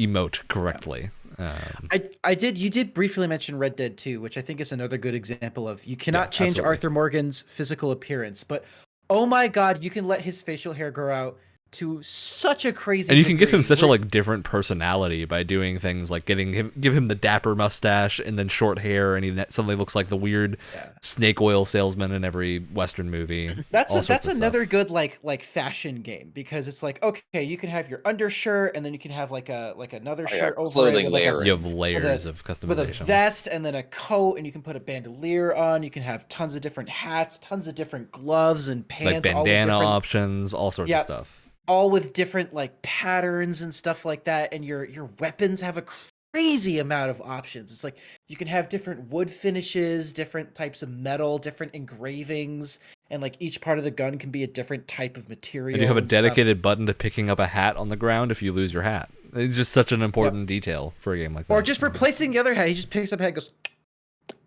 emote correctly. You did briefly mention Red Dead 2, which I think is another good example of you cannot change absolutely. Arthur Morgan's physical appearance, but oh my god, you can let his facial hair grow out to such a crazy and you can give him degree such a like different personality by doing things like give him the dapper mustache and then short hair, and he suddenly looks like the weird snake oil salesman in every Western movie. That's another good like fashion game, because it's like, okay, you can have your undershirt and then you can have like another shirt over clothing it with layering. You have layers of customization with a vest and then a coat, and you can put a bandolier on. You can have tons of different hats, tons of different gloves and pants, like bandana options, all sorts of stuff. All with different like patterns and stuff like that, and your weapons have a crazy amount of options. It's like you can have different wood finishes, different types of metal, different engravings, and like each part of the gun can be a different type of material. And you have a dedicated button to picking up a hat on the ground if you lose your hat. It's just such an important detail for a game like that. Or just replacing the other hat. He just picks up a hat, goes,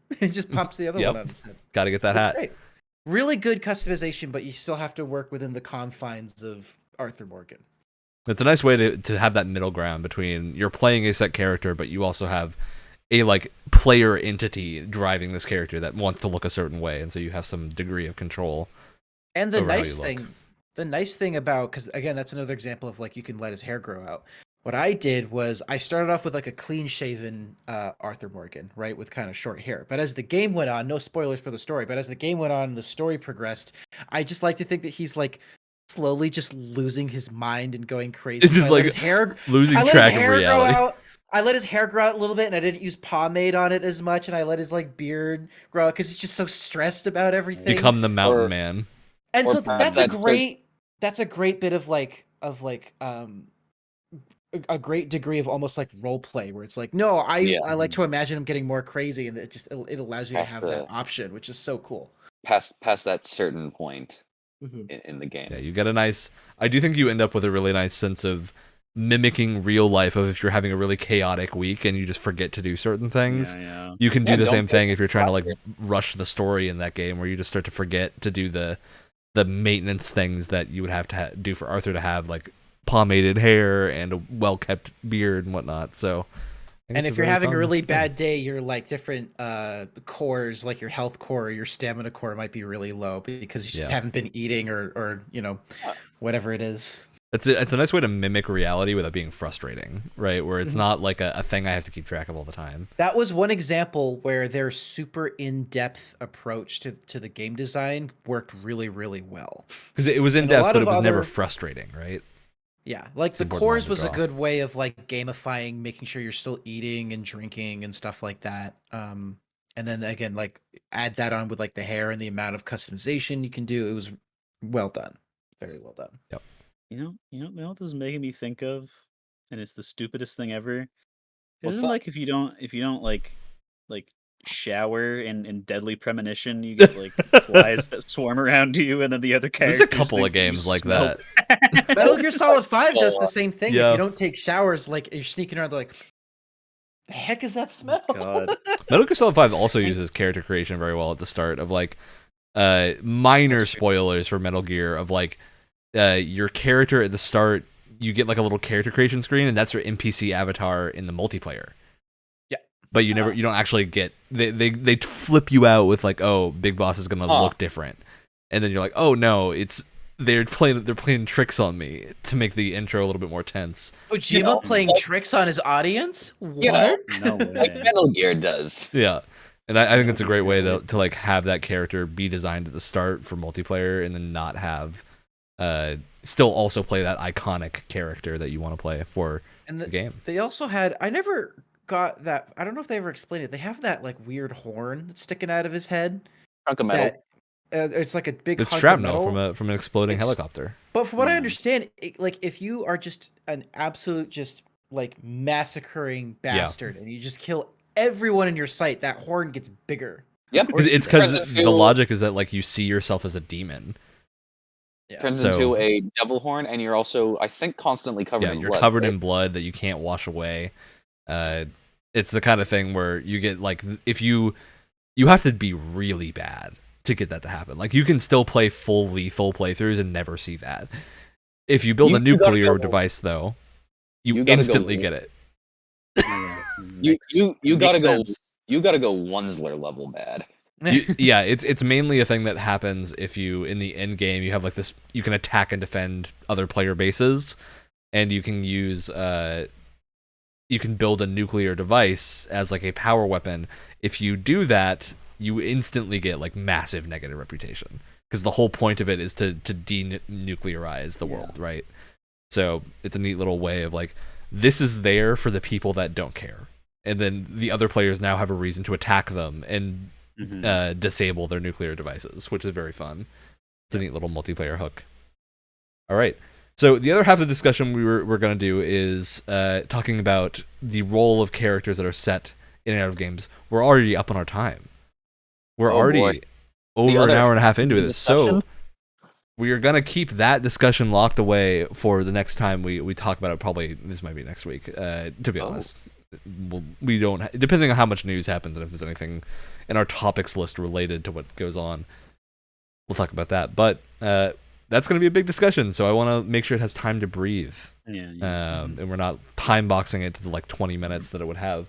and he just pops the other one on his head. Got to get that hat. Great. Really good customization, but you still have to work within the confines of Arthur Morgan. It's a nice way to have that middle ground between you're playing a set character, but you also have a like player entity driving this character that wants to look a certain way, and so you have some degree of control. And the nice thing about, because again, that's another example of like you can let his hair grow out. What I did was I started off with like a clean shaven Arthur Morgan, right, with kind of short hair. But as the game went on, no spoilers for the story, but as the game went on and the story progressed, I just like to think that he's like slowly just losing his mind and going crazy. It's just like his hair, losing track of reality. I let his hair grow out a little bit, and I didn't use pomade on it as much, and I let his like beard grow out because he's just so stressed about everything. Become the mountain man. And so that's a great bit of a great degree of almost like role play where it's like, no, I like to imagine him getting more crazy, and it allows you to have that option, which is so cool. Past that certain point in the game. Yeah, you get a nice. I do think you end up with a really nice sense of mimicking real life of if you're having a really chaotic week and you just forget to do certain things. Yeah. You can do Yeah, the don't same get thing if you're trying to like distracted. rush the story in that game, where you just start to forget to do the maintenance things that you would have to do for Arthur to have like pomaded hair and a well-kept beard and whatnot. So I think And it's if you're very having a fun really thing. bad day, your like different cores, like your health core, or your stamina core might be really low because you Yeah. haven't been eating or whatever it is. It's a nice way to mimic reality without being frustrating, right? Where it's not like a thing I have to keep track of all the time. That was one example where their super in-depth approach to the game design worked really, really well. Because it was in And a depth, lot but it of was never other- frustrating, right? Yeah, like It's the an important line cores to was a draw. good way of like gamifying, making sure you're still eating and drinking and stuff like that. And then again, like add that on with like the hair and the amount of customization you can do. It was well done, very well done. You know what this is making me think of, and it's the stupidest thing ever. What's Isn't that? like if you don't like shower in deadly premonition, you get like flies that swarm around you, and then the other characters. There's a couple think of that you games like smell that. Metal Gear Solid 5 does the same thing. If Yeah. you don't take showers, like you're sneaking around, like, the heck is that smell? God. Metal Gear Solid 5 also uses character creation very well at the start of like minor That's true. spoilers for Metal Gear of like your character at the start, you get like a little character creation screen, and that's your NPC avatar in the multiplayer. Yeah. But you don't actually get they flip you out with like, oh, Big Boss is gonna look different, and then you're like, oh no, it's they're playing tricks on me to make the intro a little bit more tense. Kojima playing tricks on his audience? What? You know, No like way. Metal Gear does. Yeah. And I think Yeah, it's a great way to always like have that character be designed at the start for multiplayer, and then not have still also play that iconic character that you want to play for And the game. they also had, I never got that, I don't know if they ever explained it. They have that like weird horn that's sticking out of his head. Chunk of metal. That it's like a big It's hunk of shrapnel metal. from an exploding It's- helicopter. But from what I Yeah. understand, like if you are just an absolute just like massacring bastard and you just kill everyone in your sight, that horn gets bigger. Yep. It's because Turns the into- logic is that like you see yourself as a demon. turns So- into a devil horn, and you're also, I think, constantly covered Yeah, in you're blood. covered right? in blood that you can't wash away. It's the kind of thing where you get like if you have to be really bad to get that to happen. Like you can still play full lethal playthroughs and never see that. If you build a You gotta nuclear go- device though, you you gotta go instantly lethal. get it. You gotta Makes go. sense. You gotta go Wunsler level bad. Yeah, it's mainly a thing that happens if you in the end game you have like this, you can attack and defend other player bases, and you can use you can build a nuclear device as like a power weapon. If you do that, you instantly get like massive negative reputation, because the whole point of it is to denuclearize the world, right? So it's a neat little way of like, this is there for the people that don't care, and then the other players now have a reason to attack them and disable their nuclear devices, which is very fun. It's a neat little multiplayer hook. All right. So the other half of the discussion we're going to do is talking about the role of characters that are set in and out of games. We're already up on our time. We're Oh, already boy. over an other hour and a half into the this. So discussion? we are going to keep that discussion locked away for the next time we talk about it. Probably this might be next week, to be honest. We don't, depending on how much news happens and if there's anything in our topics list related to what goes on, we'll talk about that. But that's going to be a big discussion, so I want to make sure it has time to breathe. And we're not time boxing it to the like 20 minutes that it would have.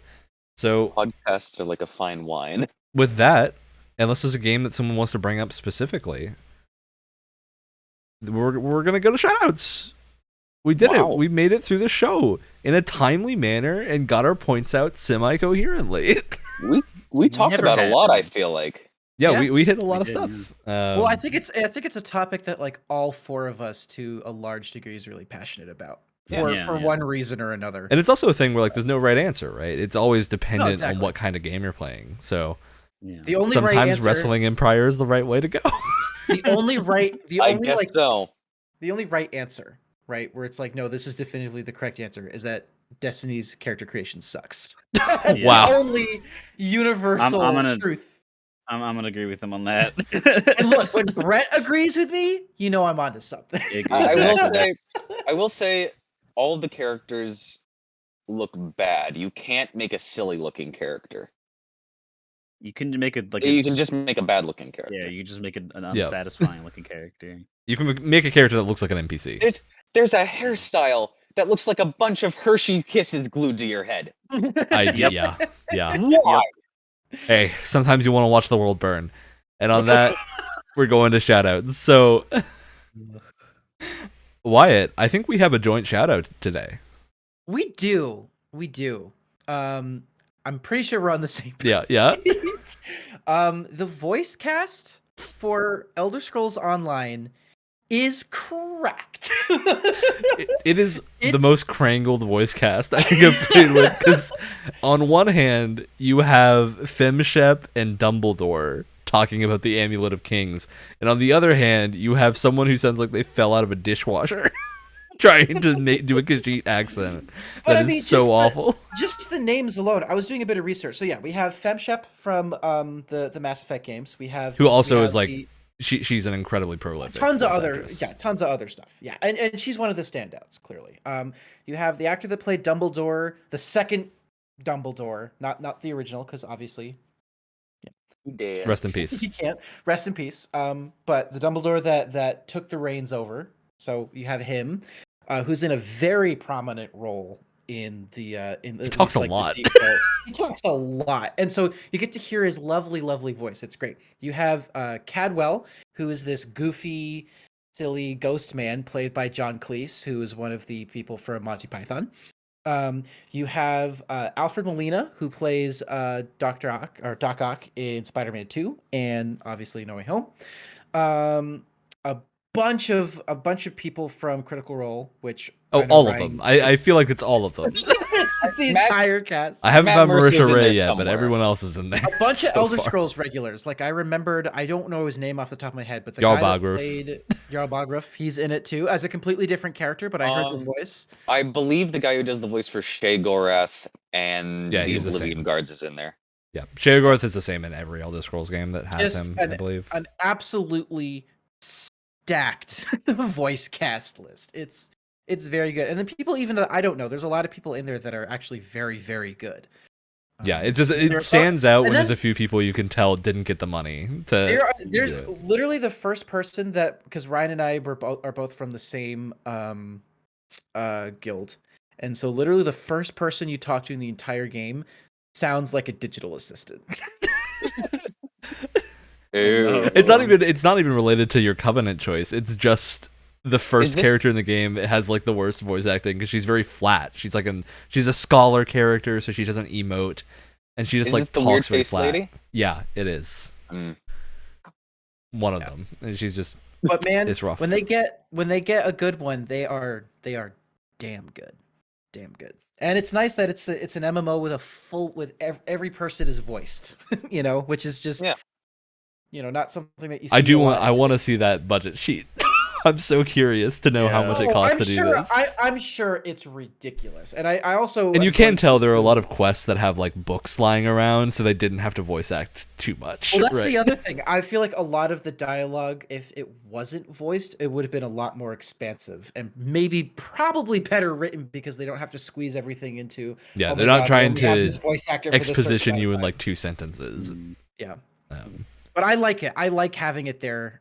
So Podcasts are like a fine wine. with that, unless there's a game that someone wants to bring up specifically, we're gonna go to shoutouts. We did Wow. it. We made it through the show in a timely manner and got our points out semi-coherently. We talked Never about a lot. I happened. feel like. Yeah, Yeah. we hit a lot of did, stuff. Well, I think it's a topic that like all four of us to a large degree is really passionate about for Yeah, yeah. one reason or another. and it's also a thing where like there's no right answer, right? It's always dependent on exactly. what kind of game you're playing. So The only sometimes right answer, wrestling in prior is the right way to go. the only right, the I only guess like so. the only right answer, right, where it's like, no, this is definitively the correct answer, is that Destiny's character creation sucks. That's Wow. the only universal I'm gonna- truth. I'm gonna agree with him on that. And look, when Brett agrees with me, you know I'm onto something. I will say, all the characters look bad. You can't make a silly looking character. You can make it like You can just make a bad looking yeah, character. you can just make it an Yeah. unsatisfying looking character. You can make a character that looks like an NPC. There's a hairstyle that looks like a bunch of Hershey Kisses glued to your head. Yep. Yeah. Why? Hey, sometimes you want to watch the world burn. And on that, we're going to shoutouts. So, Wyatt, I think we have a joint shoutout today. We do. I'm pretty sure we're on the same page. Yeah. The voice cast for Elder Scrolls Online is cracked. It is the most crangled voice cast I think I've played with, because on one hand, you have Femshep and Dumbledore talking about the Amulet of Kings, and on the other hand, you have someone who sounds like they fell out of a dishwasher trying to do a Khajiit accent. But That is so awful. Just the names alone. I was doing a bit of research. So yeah, we have Femshep from the Mass Effect games. We have Who also we is have like she's an incredibly prolific tons of voice other actress. tons of other stuff. Yeah, and she's one of the standouts clearly. You have the actor that played Dumbledore, the second Dumbledore, not the original, because obviously Rest in he peace. can't. Rest in peace. But the Dumbledore that took the reins over. So you have him, who's in a very prominent role in the He talks a lot. He talks a lot, and so you get to hear his lovely voice. It's great. You have Cadwell, who is this goofy, silly ghost man played by John Cleese, who is one of the people from Monty Python. You have Alfred Molina, who plays Doc Ock in Spider-Man 2, and obviously No Way Home. A bunch of people from Critical Role, which All of them. I feel like it's all of them. the entire cast. I haven't found Mercer's Marisha in Ray there yet, but somewhere. everyone else is in there. A bunch of so Elder far. Scrolls regulars. Like I remembered, I don't know his name off the top of my head, but the Jarl guy that Balgruuf. played Jarl Balgruuf, he's in it too, as a completely different character. But I heard the voice. I believe the guy who does the voice for Shay Gorath and Yeah, the he's the Oblivion same. Guards is in there. Yeah, Sheogorath is the same in every Elder Scrolls game that has Just him, I believe. An absolutely stacked voice cast list. It's very good, and then people even that I don't know. There's a lot of people in there that are actually very good. Yeah, it's just it stands out when there's a few people you can tell didn't get the money to. There's literally the first person that, because Ryan and I are both from the same guild, and so literally the first person you talk to in the entire game sounds like a digital assistant. Ew. It's not even related to your Covenant choice. It's just the first character in the game has like the worst voice acting because she's very flat. She's a scholar character, so she doesn't emote, and she just like talks very flat. Lady? Yeah, it is. One of them, and she's just. But man, it's rough. when they get a good one, they are damn good. And it's nice that it's an MMO with every person is voiced, which is just not something that you see. I want to see that budget sheet. I'm so curious to know how much it costs to do this. I'm sure it's ridiculous, and I also and you can tell there are a lot of quests that have like books lying around, so they didn't have to voice act too much. Well, that's the other thing. I feel like a lot of the dialogue, if it wasn't voiced, it would have been a lot more expansive and probably better written because they don't have to squeeze everything into. Yeah, they're not trying to exposition you in like 2 sentences. Yeah, but I like it. I like having it there.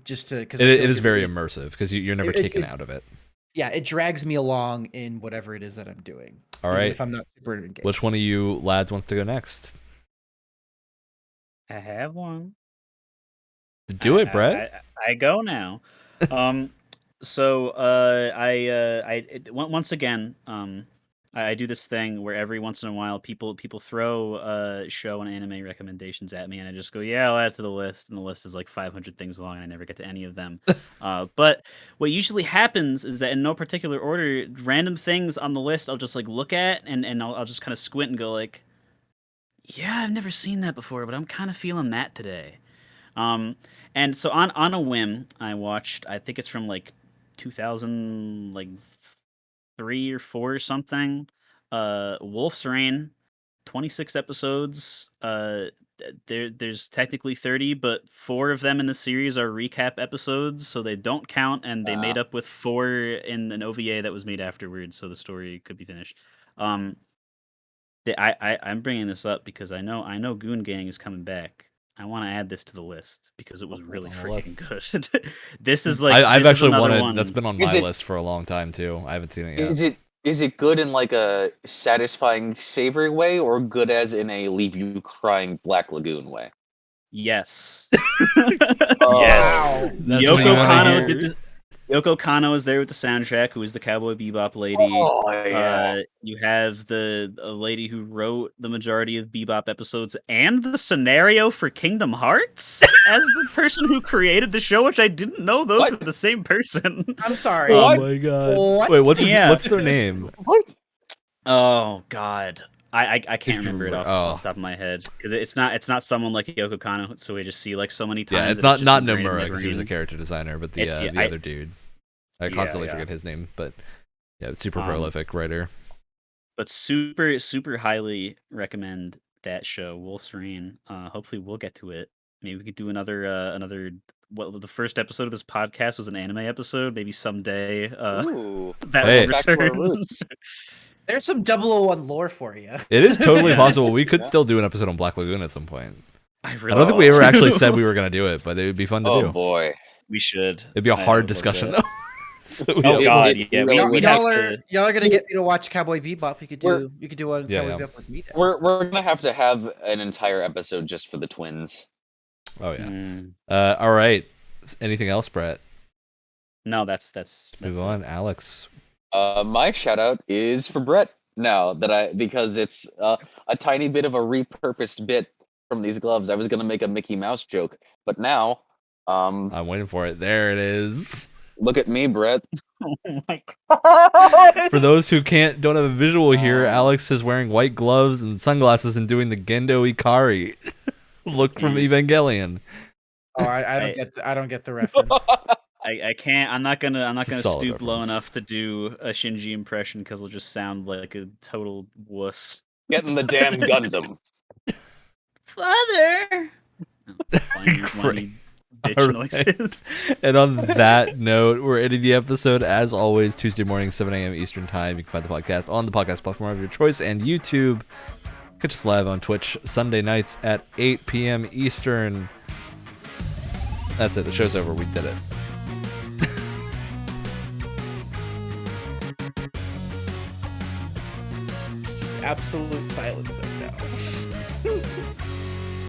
Just to because it is very immersive because you're never taken out of it. Yeah, it drags me along in whatever it is that I'm doing. All right, if I'm not super engaged. Which one of you lads wants to go next? I have one. Do it, Brett. I go now. So once again, I do this thing where every once in a while people throw show and anime recommendations at me, and I just go, yeah, I'll add it to the list, and the list is like 500 things long, and I never get to any of them. But what usually happens is that in no particular order, random things on the list I'll just like look at, and I'll just kind of squint and go like, yeah, I've never seen that before, but I'm kind of feeling that today. And so on a whim, I watched, I think it's from like 2003 or 4 or something. Wolf's Rain, 26 episodes. there's technically 30, but 4 of them in the series are recap episodes, so they don't count, and they made up with 4 in an OVA that was made afterwards, so the story could be finished. I'm bringing this up because I know Goon Gang is coming back. I want to add this to the list because it was really freaking good. This is like I've this is actually another wanted. one. That's been on my list for a long time too. I haven't seen it yet. Is it good in like a satisfying, savory way, or good as in a leave you crying Black Lagoon way? Yes. Yes. That's what you Yoko wanna Kanno hear. did this. Yoko Kanno is there with the soundtrack, who is the Cowboy Bebop lady. Oh yeah. You have a lady who wrote the majority of Bebop episodes and the scenario for Kingdom Hearts as the person who created the show, which I didn't know those were the same person. I'm sorry. Oh What? my god! What? Wait, what's Yeah. what's their name? What? Oh god. I can't you remember it remember? off the top of my head because it's not someone like Yoko Kanno, so we just see like so many times. Yeah, it's that not just ingrained in Nomura my because he was a brain. character designer, but the It's- the other dude. I constantly yeah. forget his name, but yeah, super Um, prolific writer. But super highly recommend that show, Wolf's Rain. Hopefully we'll get to it. Maybe we could do another. Well, the first episode of this podcast was an anime episode. Maybe someday Ooh. that Hey. will Back to our return. roots. There's some 001 lore for you. It is totally Yeah. possible. We could Yeah. still do an episode on Black Lagoon at some point. I I really don't think we want ever actually to. said we were gonna do it, but it would be fun to Oh do. boy. We should. It'd be a I hard would love discussion that. though. So, Oh yeah, god, it yeah. really We would would y'all have are to. y'all are gonna get me to watch Cowboy Bebop. You could We're- do one Yeah, Cowboy yeah. Bebop with me. Then. We're gonna have to have an entire episode just for the twins. Oh yeah. Mm, All right. Anything else, Brett? no, that's Move it. on, Alex. My shout out is for Brett now because it's a tiny bit of a repurposed bit from these gloves. I was gonna make a Mickey Mouse joke, but now, I'm waiting for it. There it is. look at me, Brett. Oh my For those who don't have a visual here, Oh. Alex is wearing white gloves and sunglasses and doing the Gendo Ikari look from Evangelion. Oh, I don't get the reference. I can't. I'm not gonna a solid stoop low reference. enough to do a Shinji impression because it'll just sound like a total wuss. Getting the damn Gundam. Father. Whiny Great. bitch All right. noises. And on that note, we're ending the episode as always Tuesday morning, 7 a.m. Eastern time. You can find the podcast on the podcast platform of your choice and YouTube. Catch us live on Twitch Sunday nights at 8 p.m. Eastern. That's it. The show's over. We did it. It's just absolute silence right now.